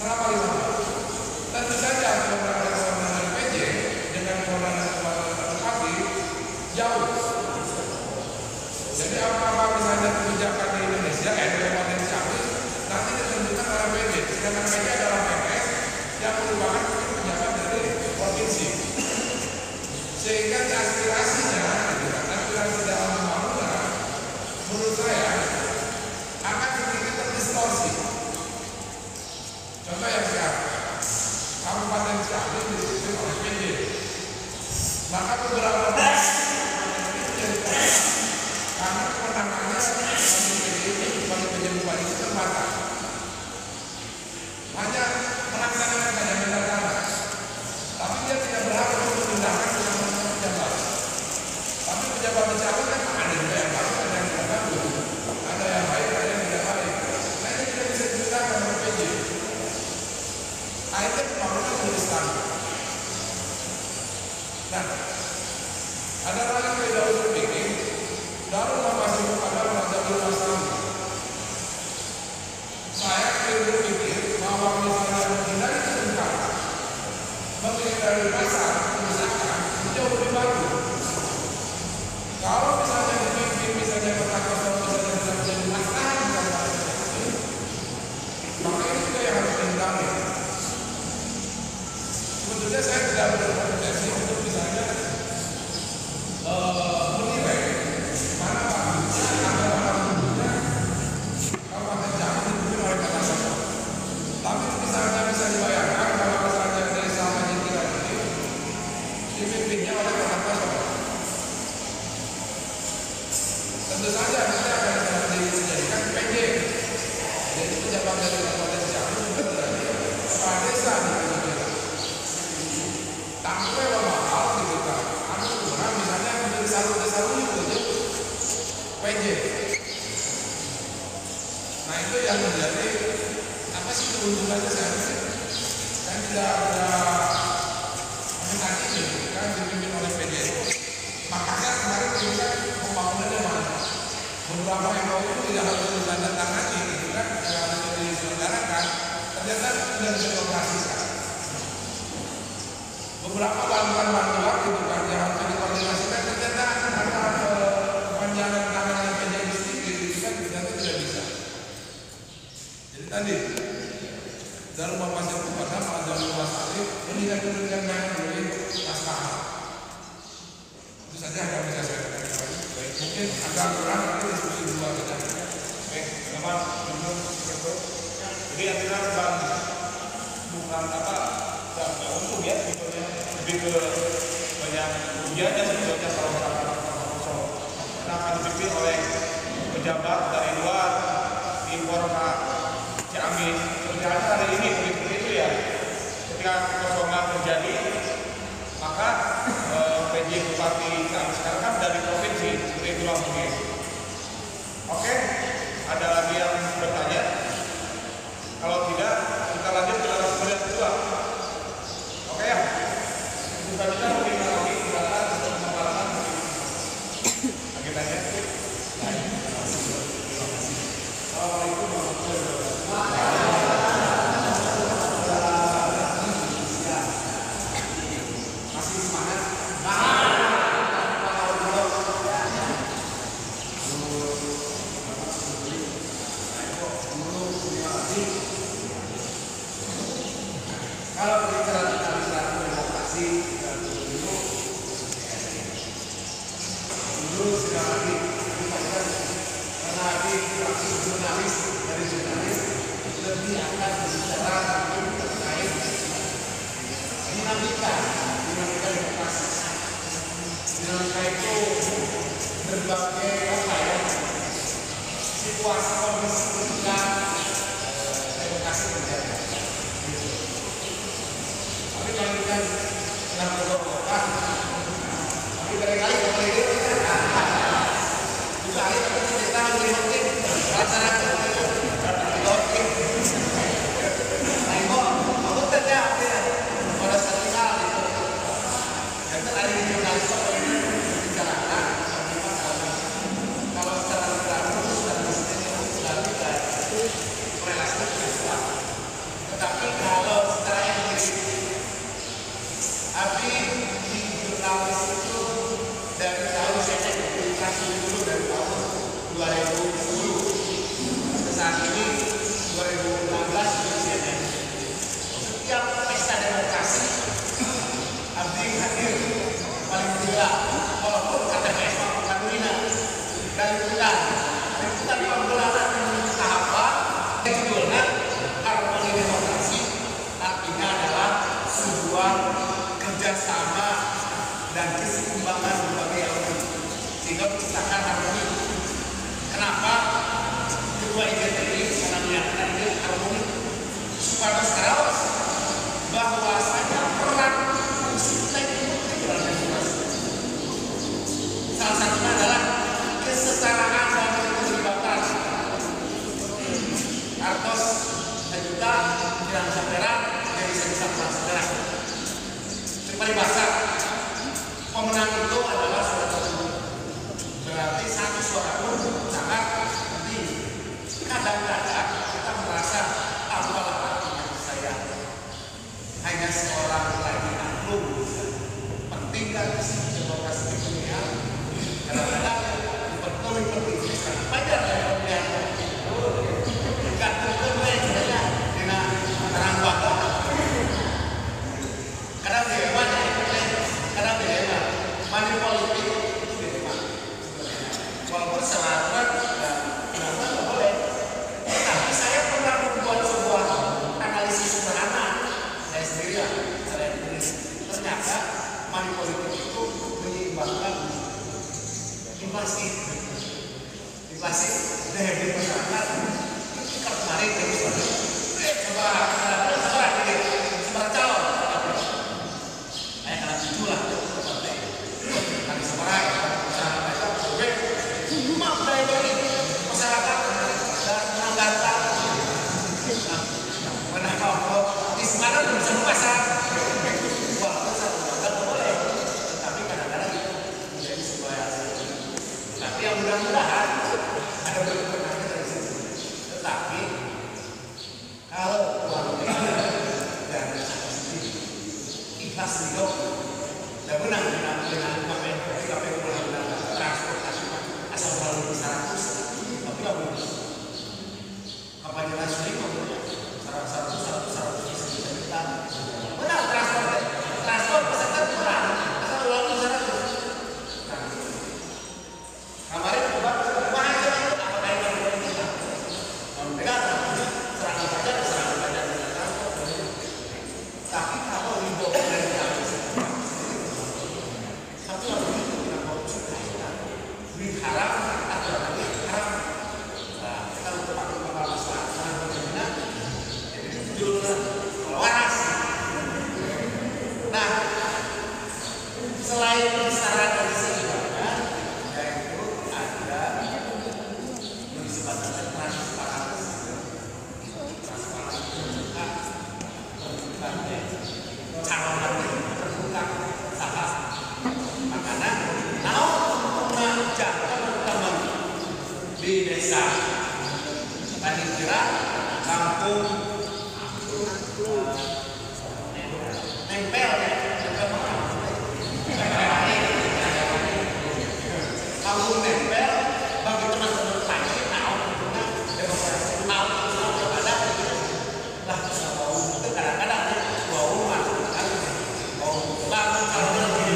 Kenapa 5? Tentu saja keberadaan kewenangan PJ dengan kewenangan bupati jauh. Jadi apa-apa misalnya kebijakan di Indonesia, Kabupaten Ciamis nanti ditentukan oleh PJ. Sedangkan PJ adalah PNS yang merupakan pejabat dari provinsi. Sehingga aspirasinya, aspirasi dalam pembangunan, menurut saya akan sedikit terdistorsi. Contoh yang sekarang, Kabupaten Ciamis dipimpin oleh PJ. Maka beberapa karena kewenangannya bagi PJ Bupati itu terbatas. Hanya melaksanakan saja mendatangkan, tapi dia tidak berhak untuk memindahkan ke pejabat. Tapi pejabat pejabat kan ada juga yang baik, ada yang tidak bagus, ada yang baik, ada yang tidak baik. Nah ini tidak bisa dibedakan oleh PJ. Akhirnya pembangunan menjadi standar. Nah, ada lagi yang tidak usah bikin. Dalam masih pada Raja Birmasam, saya berpikir bahwa misalnya menghindari kebengkakan, menghindari pasar, misalkan jauh lebih bagus. Kalau misalnya dipimpin misalnya kota kosong misalnya tidak menjadi masalah misalnya, maka ini juga yang harus dihindari. Sebetulnya saya tidak berpotensi untuk misalnya menilai mana bagusnya antara bagusnya Kabupaten Ciamis dipimpin oleh kota kosong. Tapi misalnya bisa dibayangkan kalau misalnya desa Panjaitan ini dipimpinnya oleh kota kosong. Tentu saja nanti akan dijadikan PJ. Jadi pejabat dari Kabupaten Ciamis juga berarti kepala desa di Panjaitan. Tanpa mahal gitu kan. Ada kurang misalnya menjadi satu desa itu PJ. Nah itu yang menjadi apa sih keuntungannya seharusnya? Kan tidak ada mengenai ini kan dipimpin oleh PJ. Makanya kemarin kita pembangunannya mana? Beberapa MOU itu tidak harus ditandatangani gitu kan, yang harus diselenggarakan ternyata tidak bisa dioperasikan. Beberapa bantuan gitu kan yang harus dikoordinasikan ternyata karena kepanjangan tangan PJ itu sendiri itu kan ternyata tidak bisa. Jadi tadi dalam membaca kepada Pak Jalul Wasalib melihat dengan dari masalah. Itu saja yang bisa saya katakan. Baik, mungkin agak kurang nanti diskusi dua saja. Baik, teman jadi artinya bukan apa nggak untung ya sebetulnya, lebih ke banyak ujiannya sebetulnya kalau orang-orang kosong karena akan dipimpin oleh pejabat dari luar impor ke Ciamis. Seperti hari ini begitu itu ya, ketika kekosongan terjadi maka PJ Bupati Ciamis sekarang kan dari provinsi seperti itulah mungkin. Oke, ada lagi yang bertanya? Kalau tidak, kita lanjut ke dalam kemudian kedua. Oke ya? Buka kita mungkin lagi silakan untuk pengalaman agendanya. Assalamualaikum warahmatullahi wabarakatuh. Masih semangat? Kalau berbicara tentang demokrasi dulu sudah lagi dipastikan karena di fraksi jurnalis dari jurnalis lebih akan berbicara terkait dinamika demokrasi. Dinamika itu berbagai situasi kondisi ketika demokrasi terjadi. Tapi kalau kita sedang berdoa, tapi barangkali kalau ini bisa kita melihatnya rata-rata oke. Nah itu aku terjadi pada satu hal itu. Yang tadi jurnalis bicarakan kalau secara literasi sudah disini sudah tidak korelasi dengan Islam. Tetapi juga walaupun KTPS bukan Wina dan liputan pembelajaran tahapan judulnya harmoni demokrasi, artinya adalah sebuah kerjasama dan keseimbangan berbagai elemen sehingga menciptakan harmoni. Kenapa kedua ide ini karena menyatakan ide harmoni supaya sekarang bahwasanya peran fungsi kita itu dalam demokrasi. Salah satunya adalah kesetaraan dan keterlibatan. Artos dan juga bilang saudara dari bisa saudara. Peribahasa pemenang itu adalah suara tertentu. Berarti satu suara pun sangat penting. Kadang-kadang kita merasa apalah artinya saya hanya seorang lagi aklum. Penting kan sih demokrasi di dunia. Kadang-kadang dipertulis banyak dari pemilihan. Bukan tertulis dengan terang bapak. Kadang dilema, money politik itu dilema. Walaupun syarat dan undang-undang nggak boleh, tapi saya pernah membuat sebuah analisis sederhana. Saya sendiri lah, saya tulis. Ternyata money politik itu menyeimbangkan inflasi daya beli masyarakat. Kalau kemarin coba calon. Karena itulah kami semarang masyarakat maaf dari masyarakat dan menganggap menangkap di Semarang bisa pasar walaupun satu nggak boleh, tapi kadang-kadang itu menjadi sebuah tapi yang mudah-mudahan ada berkepentingan dari situ. Tetapi kalau uang dan ikhlas hidup dan benar dengan KPU transportasi asal melalui 100 tapi nggak boleh kampanye nasional syarat 100 bisa kita benar transport peserta benar asal melalui 100. Kemarin mana itu apa kaitan dengan kita negara serangan pajak dengan transport tapi kalau hidup dari tapi yang begitu kita korupsi duit haram atau duit haram. Nah, kita untuk pakai kapal besar, karena bagaimana? Jadi judulnya waras. Nah, selain syarat dari keseimbangan, yaitu ada disebutkan transparansi, terbuka, calon terbuka, sahas. Makanya kalau mengajak teman-teman di desa Panitira kampung nempel kampung nempel bagi teman-teman Panit tahu demokrasi tahu ada lah itu kadang-kadang bau masuk bau bangun kalau lebih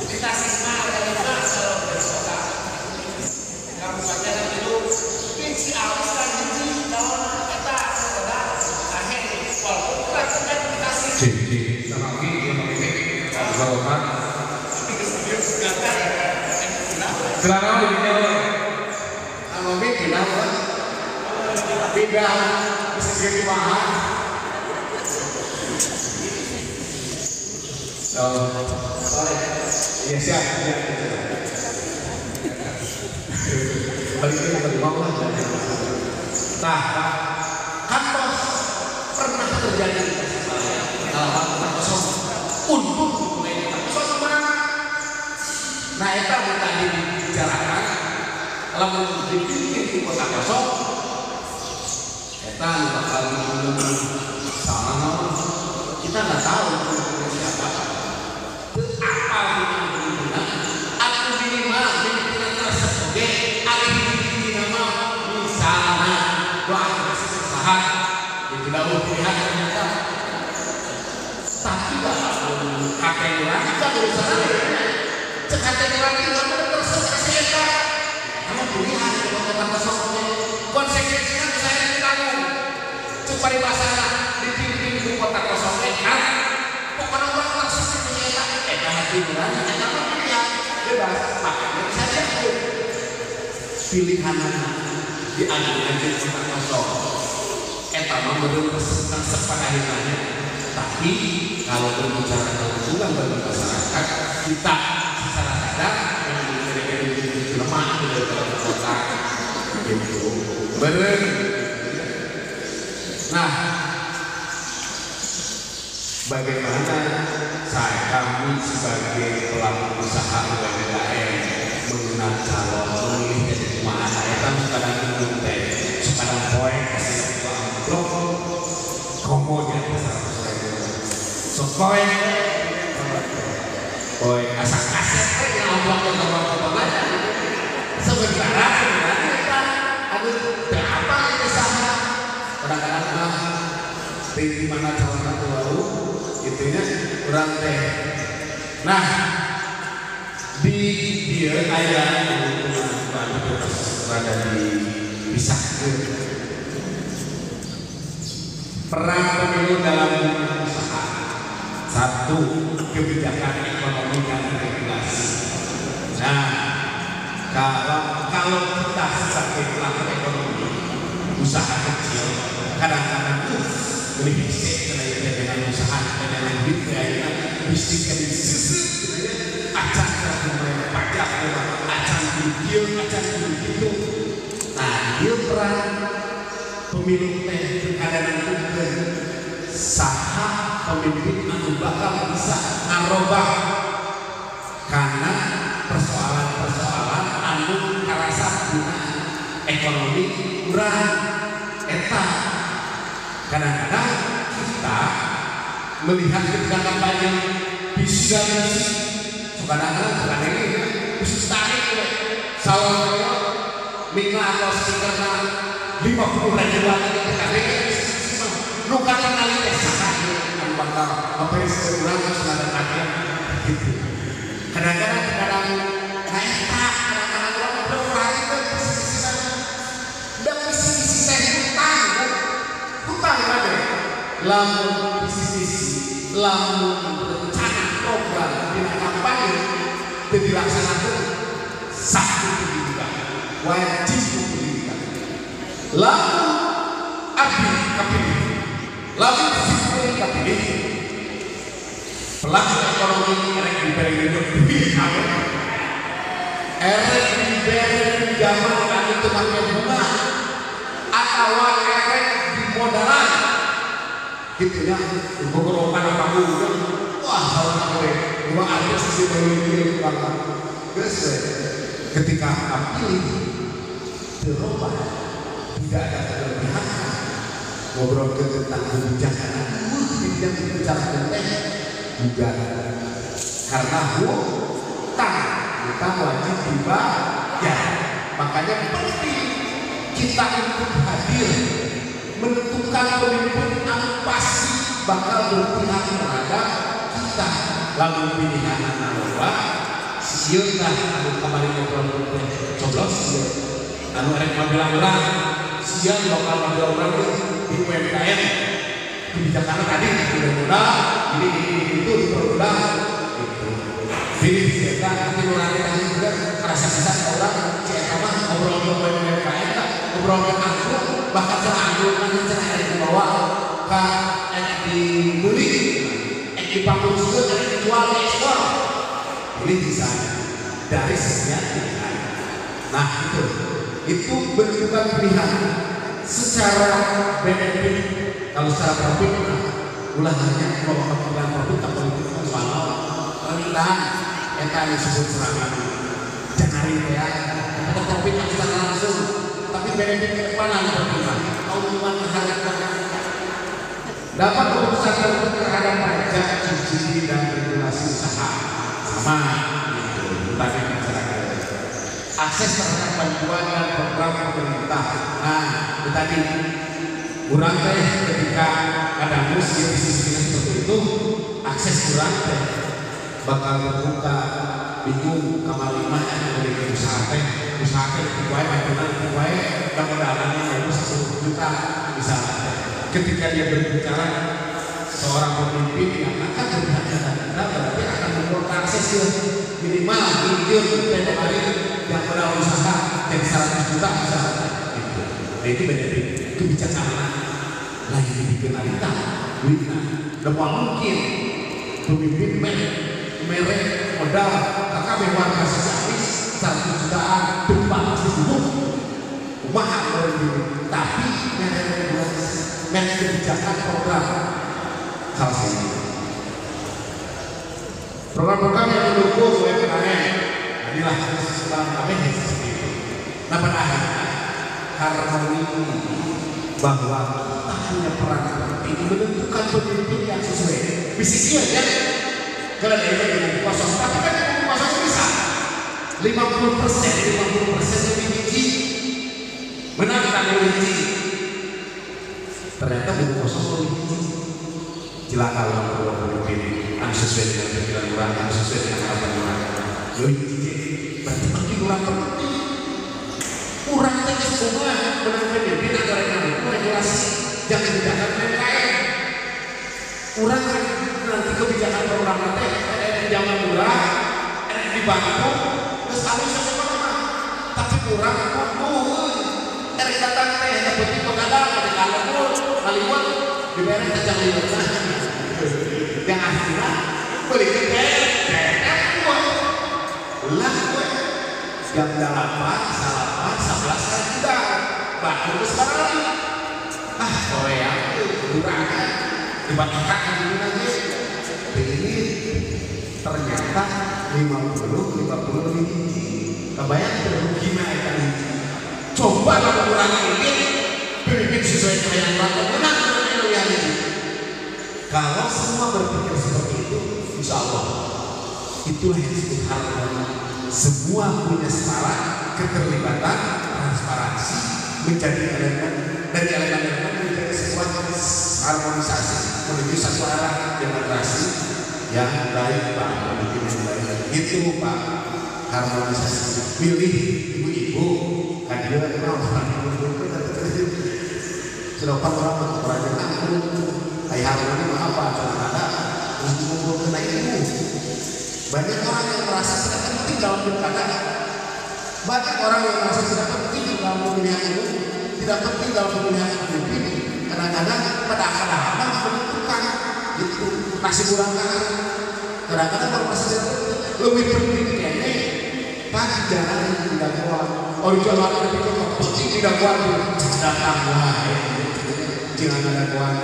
dikasih ada lima kalau bersoda kamu baca dan itu pinci alis dan pinci kalau kita saudara akhir walaupun prakteknya dikasih sama lagi yang ini dilakukan silakan lebihnya Kalau bikin tidak bisa jadi bahan. ya siap balik ke bawah. Nah, kantor pernah terjadi hal-hal tentang kosong untuk mulai kosong kemana? Nah, itu yang tadi dibicarakan kalau menunjukkan di kota kosong kita bakal sama kita nggak tahu siapa apa ini aku minimal pimpinan tersebut aku ini nama misalnya doa kesahan itu tidak mau pilihan ternyata tapi kategori kita berusaha kategori itu terus saya kamu pilihan kalau kata kosongnya konsekuensinya saya kamu coba di masalah di ibu kota kosongnya kan pokoknya orang langsung punya karena pilihan kamu pilihan bebas makanya saya pilihan di anjing kota kosong etama menurut pada akhirnya. Tapi kalau berbicara keuntungan bagi masyarakat, kita secara sadar yang memiliki lemah di dalam kota itu benar. Nah, bagaimana kami sebagai pelaku usaha UMKM menggunakan calon memilih jadi kemana saya kan kadang-kadang sekarang poin kasih blok komonya sokoy asal kaset yang oblong sementara kita ada berapa ini sama kadang-kadang di mana calon ratu lalu itunya kurang teh. Nah di dia ayah berada di pisahkan peran pemilu dalam usaha. Satu, kebijakan ekonomi dan regulasi. Nah, kalau kita sebagai pelaku ekonomi usaha kecil kadang-kadang lebih bisa dengan usaha dengan duit kayaknya bisnis acak pajak acak gitu. Nah, dia peran pemilu kadang-kadang saha pemimpin anu bakal bisa ngarobah karena persoalan-persoalan anu karasa guna ekonomi kurang eta. Kadang-kadang kita melihat ketika kampanye bisa kadang-kadang bukan ini khusus tarik sawah mina atau sekitarnya 50 ribu lagi luka kenali bakal apa yang sekurang ada kajian gitu. Kadang-kadang naik tak, kadang-kadang orang berapa itu dan visi-visi teh hutang ada lamun visi-visi lamun rencana program di kampanye itu dilaksanakan satu pendidikan wajib pendidikan lalu abdi kapilih lalu kapilih pelaku ekonomi erek diberi lebih kaya erek diberi zaman kan itu pakai bunga atau erek di modalan gitu ya beberapa apa juga wah kalau gue gua ada sisi berpikir banget guys ketika pilih terubah tidak ada kelebihan ngobrol tentang kebijakan yang dibicarakan juga karena hutang wajib dibayar. Makanya penting kita ikut hadir menentukan pemimpin yang pasti bakal berpihak terhadap kita. Lalu pilihan anawa sieulah anu kemarin ngobrol coblos anu rek bilang siang lokal orang di UMKM kebijakan tadi mudah-mudahan ini itu dipermudah itu pilih kita nanti nanti juga kerasa orang cek apa ngobrol UMKM ngobrol anggur bahkan anggur kan cara di bawah ke dibeli dipanggul juga dari dijual ekspor ini bisa dari sekian pilihan. Nah itu bentukan pilihan secara benefit. Kalau secara profit ulahnya kalau kemudian profit tak politik soal rendah eta disebut serangan jangan ya ada profit yang secara langsung tapi benefit ke depan berkembang auman harga dapat berusaha terhadap pajak subsidi dan regulasi usaha sama tadi masyarakat akses terhadap bantuan dan program pemerintah. Nah itu tadi kurang ketika ada musik seperti itu akses kurang bakal terbuka bingung kamar lima yang dari usaha teh kuai dan modalannya itu 10 juta misalnya. Ketika dia berbicara seorang pemimpin yang akan berbicara berarti akan membuka akses minimal miliun hari yang modal usaha dari 100 juta misalnya. Itu beda kebijaksanaan lagi dibikin wanita duitnya. Dan mungkin pemimpin merek modal kakak warga habis 100 jutaan tumpah sibuk mahal lebih, tapi merek kebijakan program salah satu program-program yang mendukung UMKM. Inilah setelah kami seperti itu. Nah pada akhirnya harmoni bahwa punya peran penting menentukan pemimpin yang sesuai. Bisnisnya ya, kalau dia jadi kosong, tapi kan kosong bisa 50% lebih tinggi menangkan lebih tinggi. Ternyata buku kosong lebih tinggi. Celaka orang tua pemimpin yang sesuai dengan pikiran orang, yang sesuai dengan harapan orang. Lebih tinggi, berarti makin orang penting. Kurang tinggi semua menang pemimpin agar itu regulasi yang kebijakan UMKM. Kurang nanti kebijakan program nanti pinjaman murah, dibantu, terus kami sama-sama. Tapi kurang dari datang teh seperti pengadaan dari kalem kalimat dibayar tajam lima yang akhirnya beli gede lah gue jam 8, 11 kan juga baru sekarang lagi Korea kurangan dibandingkan ini nanti ini ternyata 50 lebih tinggi. Kebayang terugi naikkan ini. Coba kalau kurangan ini pemimpin sesuai dengan yang menang yang ini. Kalau semua berpikir seperti itu, insya Allah itulah yang disebut harmoni. Semua punya setara keterlibatan, transparansi menjadi elemen dari elemen menjadi sebuah harmonisasi menuju satu arah demokrasi yang baik Pak, menuju yang baik. Itu Pak, harmonisasi. Pilih ibu-ibu, hadir kenal sedopan orang berperajaan aku, ayah harmoni apa? Karena terus mengumpul kena ibu. Banyak orang yang merasa tidak penting dalam pilkada. Banyak orang yang merasa tidak penting dalam pemilihan umum, tidak penting dalam pemilihan pemimpin. Kadang-kadang pada kadang-kadang menentukan itu nasib orang kan. Kadang-kadang kalau masih lebih penting kayaknya pagi jalan yang tidak kuat. Orang jualan itu penting tidak kuat datang wahai. Jangan ada kuat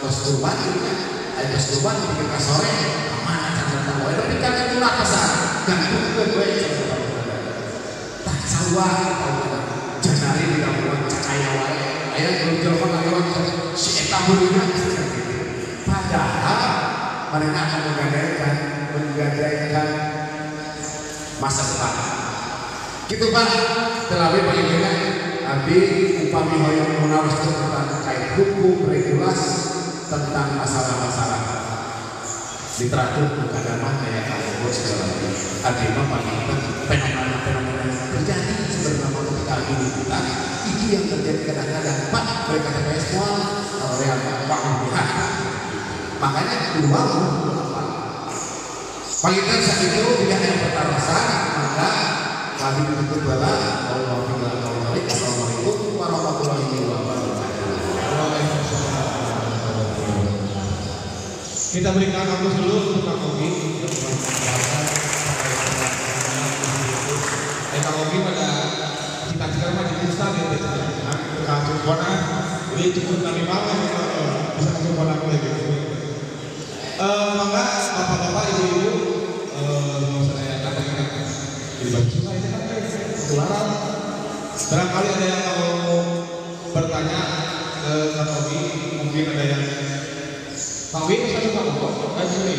kosturban juga. Ada kosturban bikin kasore. Mana jangan datang wahai. Tapi kan itu lah pasar. Gantung ke gue tak sawah. Janari tidak kuat cakaya wahai. Ayah belum jalan lewat si etam dulunya. Padahal mereka akan menggadaikan masa depan. Gitu Pak, terlebih bagaimana Abi upami hoyong menawas tentang terkait hukum, regulasi tentang masalah-masalah literatur keagamaan kayak kalau segala macam. Abi memang fenomena yang terjadi beberapa ketika ini kita itu yang terjadi kadang-kadang Pak mereka kata semua kalau yang Pak melihat makanya keluar panggilan saat itu tidak hanya pertarasan maka kami menuntut bala Assalamualaikum warahmatullahi wabarakatuh. Kita berikan kampus dulu untuk Kak Ogi. Kak Ogi pada cita-cita mah di Ustaz ya kampus Bona jadi cukup kami malam bisa kampus Bona lagi. Maka bapak-bapak ibu-ibu saya katakan jadi baju saya kan ketularan. Barangkali ada yang mau bertanya ke Kak Ogi, mungkin ada yang Pak Wi satu Pak Bos, kan ini.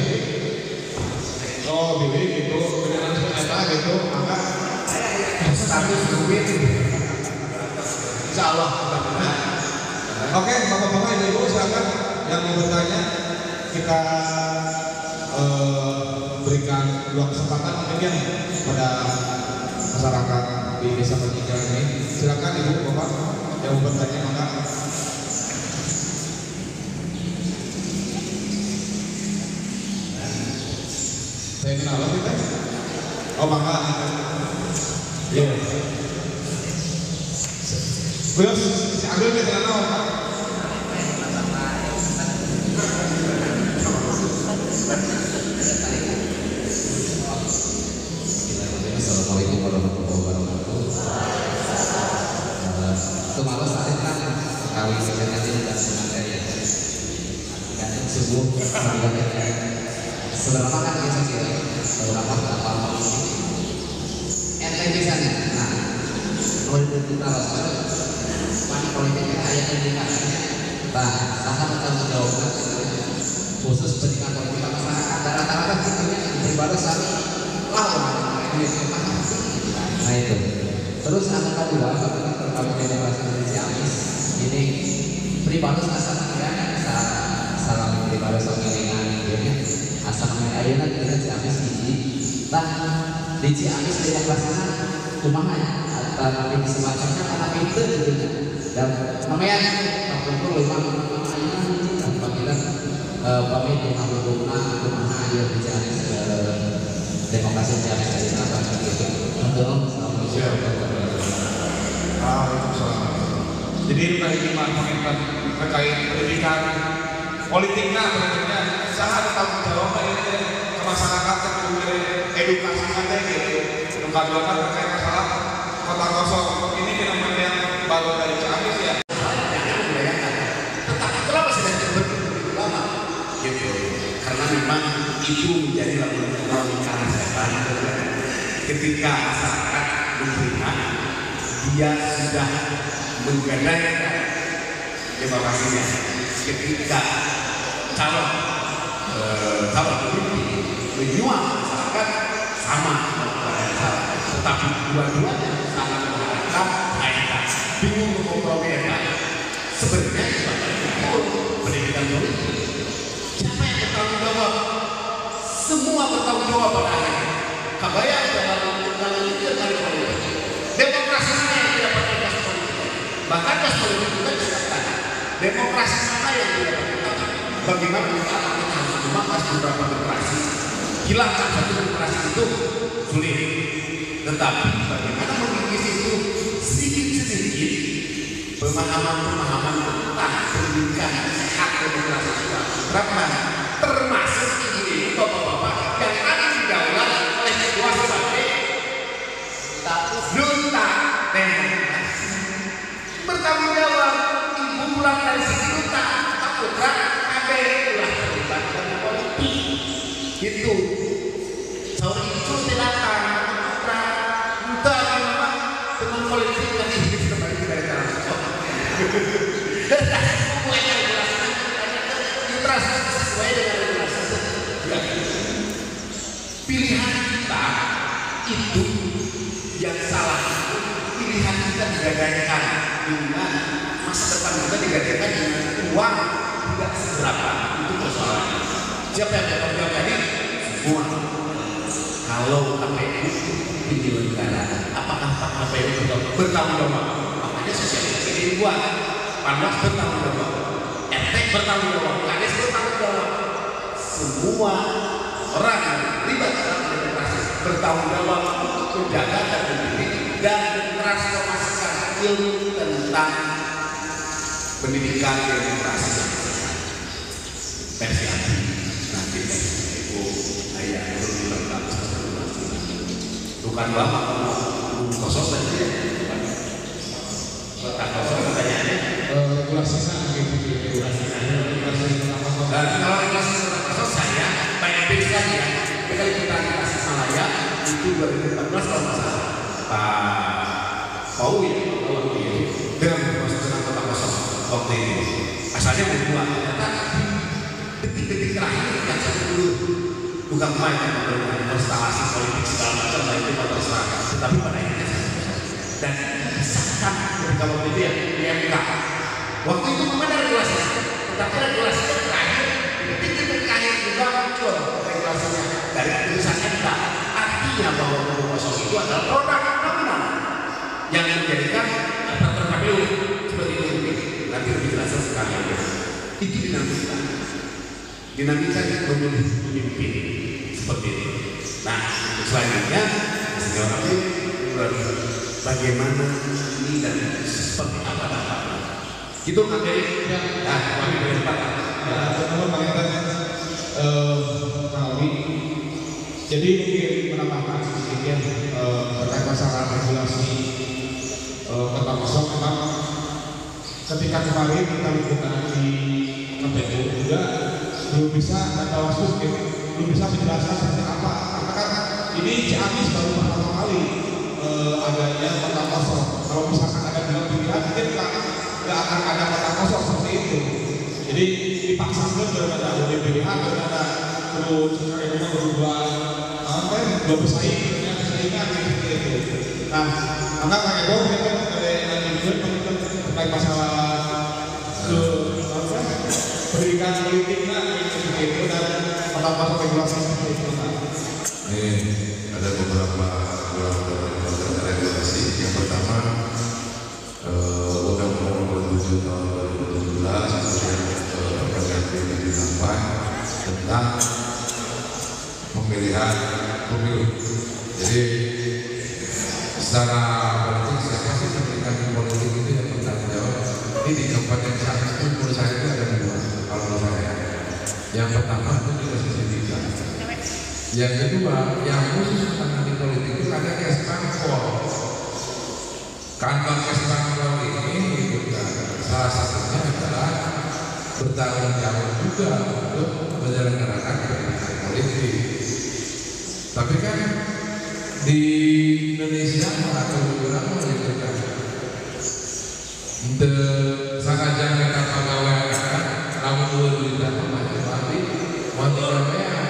Oh, Bibi gitu, beneran ternyata gitu, maka status duit. Insya Allah. Oke, bapak-bapak ibu-ibu silakan yang mau bertanya kita berikan dua kesempatan mungkin pada masyarakat di desa Peninggalan ini. Silakan Ibu Bapak yang mau bertanya maka. Saya kenal kita. Oh maka. Iya. Terus si Agil kita kenal Pak. Assalamualaikum warahmatullahi wabarakatuh. Kemarin saat kan kali sebenarnya dan sebenarnya ya kan subuh seberapa kan kita sih beberapa ente misalnya. Nah kalau kita lakukan panik politik yang ada indikasinya, nah sangat bertanggung jawab khusus pendidikan politik masyarakat. Rata-rata figurnya pribadi sami lah. Nah itu. Terus anak kedua, kalau generasi dari Ciamis ini pribadi asal namanya salam pribadi sangilingan gitu. Asal namanya ayeuna kita Ciamis ini. Nah di Ciamis demokrasinya kumaha ya? Tapi di semacamnya karena pinter gitu. Dan namanya kumpul lima ayeuna kita pamit di Hamburgna kumaha ya di Ciamis demokrasi Ciamis dari apa gitu. Jadi bagaimana komentar terkait pendidikan politiknya sangat bertanggung jawab ini ke masyarakat kemudian edukasi ada gitu. Yang kedua kan terkait masalah kota kosong ini fenomena yang baru dari Ciamis ya. Tetapi kenapa sudah begitu lama? Gitu. Karena memang itu menjadi logika setan. Ketika masyarakat menerima, dia sudah menggadaikan demokrasinya. Ketika calon menyuap masyarakat sama, tetapi dua-duanya sangat mengharapkan mereka bingung kompromi sebenarnya pendidikan politik. Siapa yang bertanggung jawab? Semua bertanggung jawab pada akhirnya. Kabayang dalam itu dari politik. Demokrasi mana yang tidak pakai gas politik? Bahkan gas politik juga disebutkan. Demokrasi mana yang tidak pakai? Bagaimana kita harus memakai beberapa demokrasi? Hilangkan satu demokrasi itu sulit. Tetapi bagaimana mengikis itu sedikit-sedikit pemahaman tentang pendidikan hak demokrasi kita terapkan, termasuk ini bapak-bapak yang ada di daulat oleh kedua sebagai duta demokrasi bertanggung jawab. Ibu pulang dari sini duta putra ada pulang terlibat dalam politik itu sorry itu silakan putra duta memang dengan politik tadi hidup kembali dari tanah sesuai dengan regulasi. Pilihan kita itu yang salah itu pilihan kita digadaikan dengan masa depan kita digadaikan dengan uang tidak seberapa, itu persoalannya. Siapa yang bertanggung jawab tadi? Semua. Kalau KPU penyelenggaraan, apakah Pak KPU bertanggung jawab? Makanya sosialisasi dibuat. Panwas bertanggung jawab, RT bertanggung jawab, Kades bertanggung jawab. Semua orang yang terlibat dalam demokrasi bertanggung jawab untuk menjaga dan mendidik dan mentransformasikan ilmu tentang pendidikan demokrasi versi nanti Ibu ayah lebih lengkap bukan lama kosong saja ya kosong pertanyaannya Regulasi sana gitu. regulasi kalau regulasi kosong saya banyak pilihan ya kalau kita dikasih Malaya itu 2014 kalau nggak salah Pak Pau ya dengan proses tentang kota kosong waktu itu asalnya membuat ternyata detik-detik terakhir yang satu dulu bukan main dengan konstelasi politik segala macam lah itu pada masyarakat tetapi pada akhirnya dan disahkan kalau itu ya di MK waktu itu memang ada regulasi tetapi regulasinya terakhir detik-detik terakhir juga muncul regulasinya dari keputusan MK itu adalah produk undang-undang yang menjadikan peraturan KPU seperti itu. Nanti lebih jelas sekali. Itu dinamika yang memilih pemimpin seperti itu. Nah, selanjutnya bagaimana ini dan seperti apa dampaknya. Itu materi yang kami berdebat. Teman-teman pengen Kawi, jadi mungkin menambahkan sedikit ya terkait masalah regulasi kota kosong. Memang ketika kemarin kita liputan di KPU juga belum bisa Bawaslu belum bisa menjelaskan seperti apa. Karena kan ini Ciamis baru pertama kali adanya kota kosong. Kalau misalkan ada dua pilihan, mungkin nggak akan ada kota kosong seperti itu. Jadi dipaksakan berbeda pilihan, berbeda terus akhirnya berubah dua bersaingan seperti itu. Nah, maka Pak Ego kita terkait masalah pendidikan politiknya seperti itu dan penambahan regulasi seperti itu. Ini ada beberapa regulasi. Yang pertama, Undang-Undang Nomor 7 Tahun 2017 yang tentang pemilihan pemilu. Jadi secara politik siapa sih memberikan politik itu yang bertanggung jawab? Ini di Kabupaten Ciamis itu menurut saya itu ada dua. Kalau menurut saya, yang pertama itu dinas pendidikan. Yang kedua, yang khusus tentang politik itu ada Kesbangpol. Kantor Kesbangpol ini juga salah satunya adalah bertanggung jawab juga untuk menyelenggarakan pendidikan politik. Tapi kan di Indonesia atau kurang gitu kan, untuk sengaja mereka pegawai kan, namun dulu tidak mengajari mau tinggal bayar.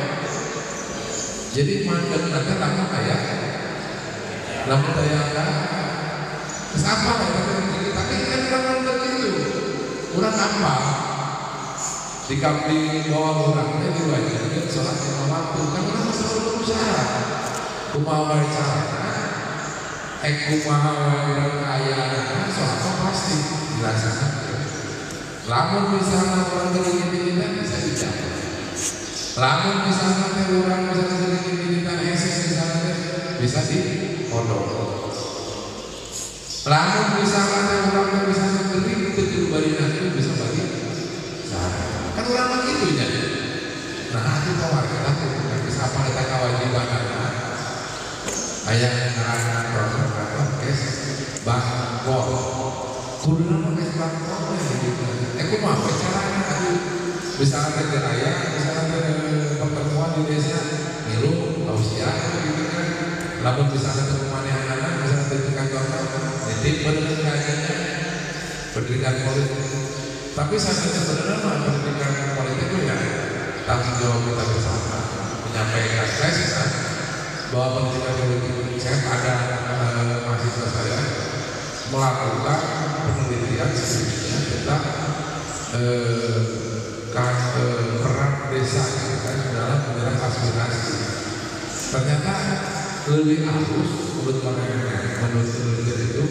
Jadi mandek mereka lama kayak, lama tayangan, terus apa tapi kan orang begitu, orang apa? Di kampung bawah orangnya diwajibkan sholat lima waktu. Kan orang selalu berusaha. Kumaha cara, kumaha orang kaya, sholat pasti dilaksanakan. Lamun misalnya orang berkeinginan bisa dicapai. Lamun misalnya orang berkeinginan misalnya bisa dipondok. Lamun misalnya orang bisa beri betul barinan itu bisa bagi. Kan orang begitu ya. Nah, itu tawarkan kan bisa apa kita kewajiban ayah anak proses kes bangkol kudu nama kes bangkol ya gitu. Aku mau caranya tadi misalnya ke ayah misalnya ke pertemuan di desa milu tausiah gitu kan. Lalu misalnya ke rumah anak misalnya ke kantor nitip bener kayaknya pendidikan politik. Tapi sebenarnya pendidikan politik itu ya tanggung jawab kita bersama menyampaikan saya bahwa pendidikan politik saya ada mahasiswa saya melakukan penelitian sebelumnya tentang peran desa dalam menyerap aspirasi. Ternyata lebih halus menurut penelitian itu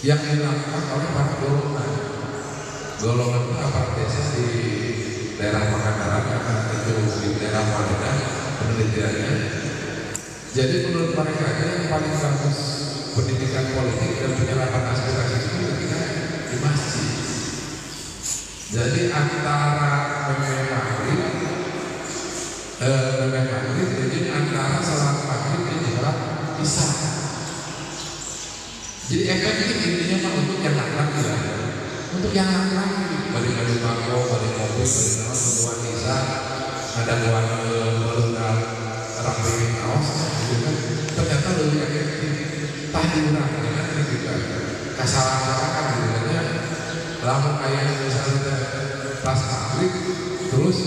yang dilakukan oleh para golongan aparat desa di daerah Pangandaran itu di daerah Pangandaran penelitiannya. Jadi menurut mereka yang paling bagus pendidikan politik dan penyerapan aspirasi itu ketika di masjid. Jadi antara maghrib jadi antara salat maghrib dan salat isya. Jadi efektif intinya untuk yang laki-laki ya. Untuk yang laki-laki balik-balik mangkok, balik mobil, balik nama semua nisa ada buat melunal rapi kaos gitu kan. Ternyata lebih efektif tahlilan ya gitu kan. Kesalahan gitu kan. Lama kayak misalnya pas maghrib terus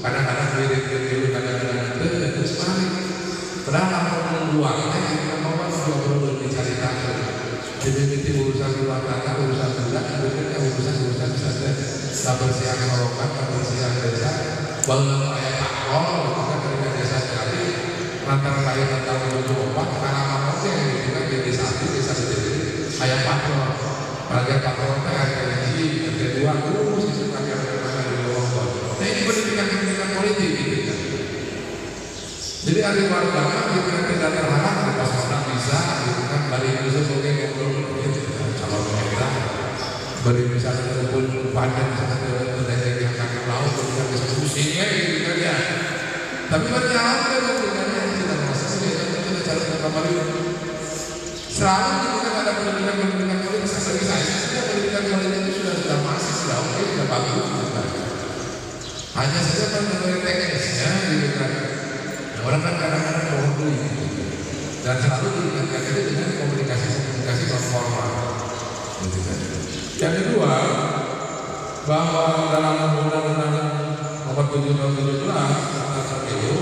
kadang-kadang mirip-mirip kadang-kadang terus balik. Padahal lama membuangnya kita mau perlu dicari tahu. Jadi urusan rumah tangga, urusan budak, urusan saja bersihan sorokan, bersihan desa, bangun ayat takol, kita dari desa sekali, antara lain antara 24 bagus, itu pakai di Lombok. Nah ini pendidikan politik gitu kan. Jadi ada warga gitu kan tidak terhalang, pas orang bisa gitu kan dari Indonesia sebagai ngobrol gitu kalau mereka beri misalnya kumpul panjang misalnya ke daerah yang kaki laut kemudian bisa diskusinya gitu kan ya. Tapi berjalan kan pendidikannya tidak masalah kita cari kembali. Selalu gitu kan ada pendidikan politik saya pendidikan politik itu sudah masih sudah oke sudah bagus gitu kan. Hanya saja kan mengenai teknisnya gitu kan. Orang kan kadang-kadang bodoh gitu. Dan selalu diingatkan itu dengan komunikasi non formal. Gitu kan. Yang kedua, bahwa dalam undang-undang nomor 7 tahun 2017 tentang pemilu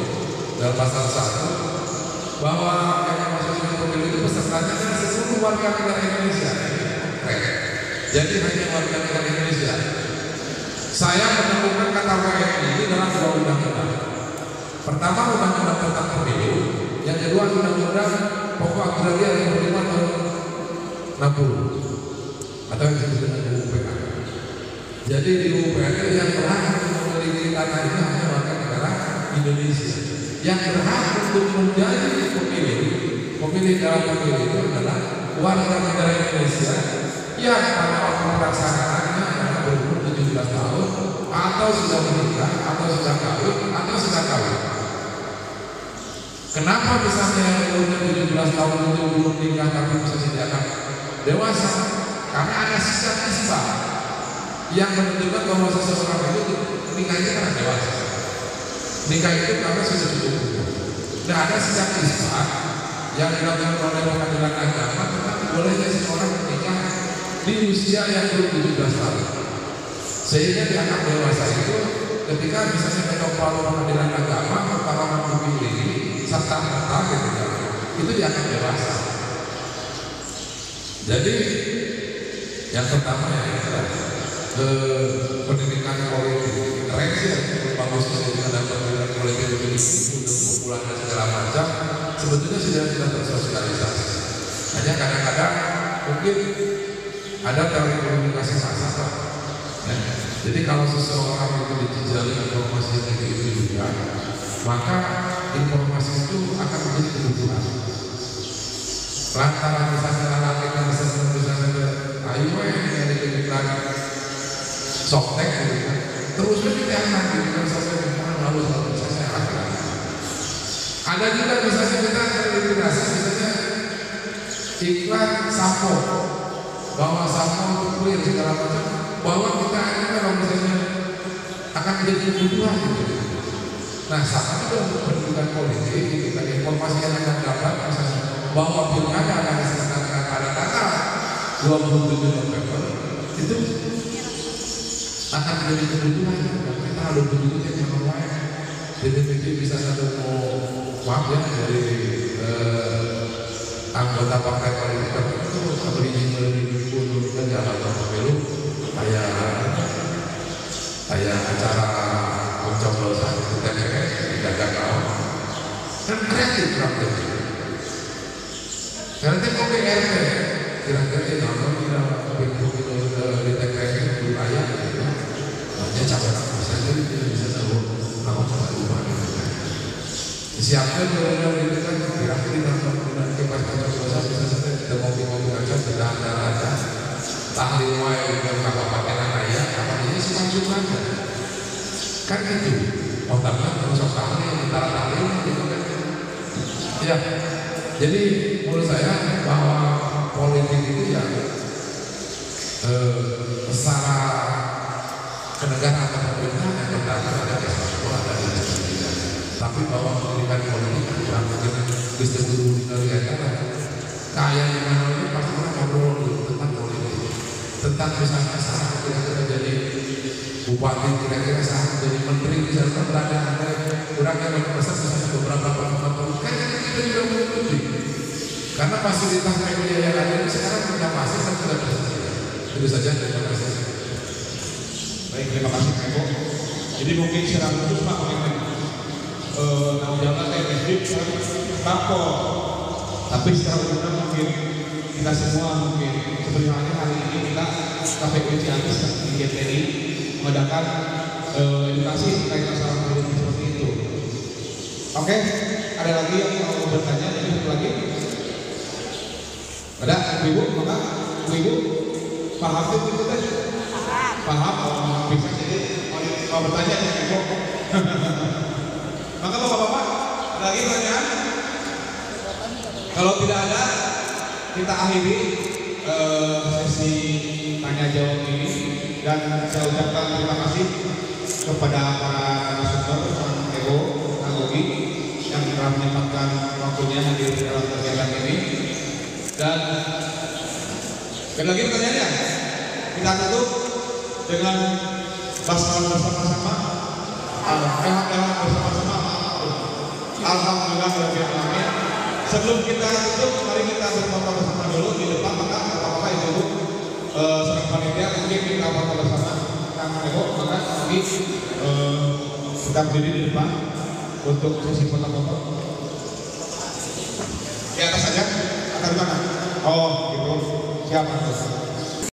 dalam pasal 1 bahwa yang masuk pemilu itu pesertanya adalah seluruh warga negara Indonesia. Jadi hanya warga negara Indonesia. Saya menemukan kata WNI ini dalam dua undang-undang. Pertama undang-undang tentang pemilu, yang kedua undang-undang pokok agraria yang berlima tahun 60 atau yang disebut dengan UPK. Jadi di UPK yang berhak memiliki tanah itu hanya warga negara Indonesia. Yang berhak untuk menjadi pemilih dalam pemilu itu adalah warga negara Indonesia yang pada waktu melaksanakannya adalah berumur 17 tahun atau sudah menikah atau sudah kawin atau sudah kawin. Kenapa misalnya yang umurnya 17 tahun itu belum nikah tapi bisa dinyatakan dewasa? Karena ada sisa isbah yang menunjukkan bahwa seseorang itu nikahnya karena dewasa. Nikah itu karena sudah cukup. Dan ada sisa isbah yang dilakukan oleh pengadilan agama tetapi bolehnya seseorang menikah di usia yang belum 17 tahun. Sehingga dianggap dewasa itu ketika misalnya ketok palu pengadilan agama pertarungan memilih serta-merta gitu kan, itu dianggap dewasa. Jadi yang pertama ya adalah pendidikan politik keren sih, bagus pendidikan dan pendidikan politik itu untuk kumpulan dan segala macam sebetulnya sudah tersosialisasi. Hanya kadang-kadang mungkin ada komunikasi salah. Ya. Jadi kalau seseorang itu dijajali informasi yang itu juga, maka informasi itu akan menjadi kebutuhan. Lantaran misalnya anak kita misalnya ayo dari kebutuhan softtek gitu kan, terusnya kita akan gitu sampai kemana lalu saya akan. Ada juga misalnya kita terintegrasi misalnya iklan sampo, bahwa sampo itu clear segala macam, bahwa kita ini kalau misalnya akan menjadi kebutuhan gitu. Nah, sama juga untuk pendidikan politik gitu kan, informasi yang akan dapat misalnya bahwa pilkada akan diselenggarakan pada tanggal 27 November itu akan menjadi kebutuhan. Kita harus begitu yang lain. DPP bisa satu maaf ya dari anggota partai politik tertentu beri untuk jalan pemilu kayak acara pencoblosan di TPS di Jakarta kan kreatif praktek. Karena itu PRT kira-kira ini apa tidak di TPS itu ayah dia capek saja tidak bisa tahu apa ubah siapkan dengan itu kan kira-kira dengan kepas pencoblosan bisa saja kita ngopi-ngopi aja tidak ada tahlil wae dengan kabupaten ayah apa ini suka-suka kan gitu otaknya terus tahlil antara tahlil gitu kan ya. Jadi menurut saya bahwa politik itu ya secara kenegaraan atau pemerintahan yang pertama ada kesatuan ada institusi. Tapi bahwa pendidikan politik yang mungkin distribusi negara kaya yang mana ini pasti orang ngobrol tentang politik, tentang misalnya saat kira-kira jadi bupati, kira-kira saat jadi menteri, misalnya berada ada orang yang berpesan misalnya beberapa perempuan kan kita juga mengikuti karena fasilitas media yang ada ini sekarang sudah masih dan sudah tersedia. Itu saja, terima kasih. Baik, terima kasih Pak Eko. Jadi mungkin secara khusus Pak mengenai tanggung jawab TPS lapor, tapi secara umum mungkin kita semua mungkin sebenarnya hari ini kita KPU Ciamis di GTI mengadakan edukasi terkait masalah politik seperti itu. Oke, ada lagi yang mau bertanya? Jadi satu lagi. Ada ibu, maka ibu paham itu teh? Paham? Oh, bisa jadi mau bertanya ya ibu. Maka bapak-bapak, ada lagi pertanyaan? Kalau tidak ada, kita akhiri sesi tanya jawab ini dan saya ucapkan terima kasih kepada para narasumber, Kang Ego, Kang Ogi yang telah menyempatkan waktunya hadir dalam kegiatan ini. Dan lagi pertanyaannya, kita tutup dengan basmalah bersama-sama. Alhamdulillah bersama-sama. Alhamdulillah rabbil alamin. Sebelum kita tutup, mari kita berfoto bersama dulu di depan, maka apa itu serang panitia mungkin kita foto bersama. Kang Ego, maka kami kita berdiri di depan untuk sesi foto-foto. Di atas saja, atau di mana? Oh, gitu. Siapa?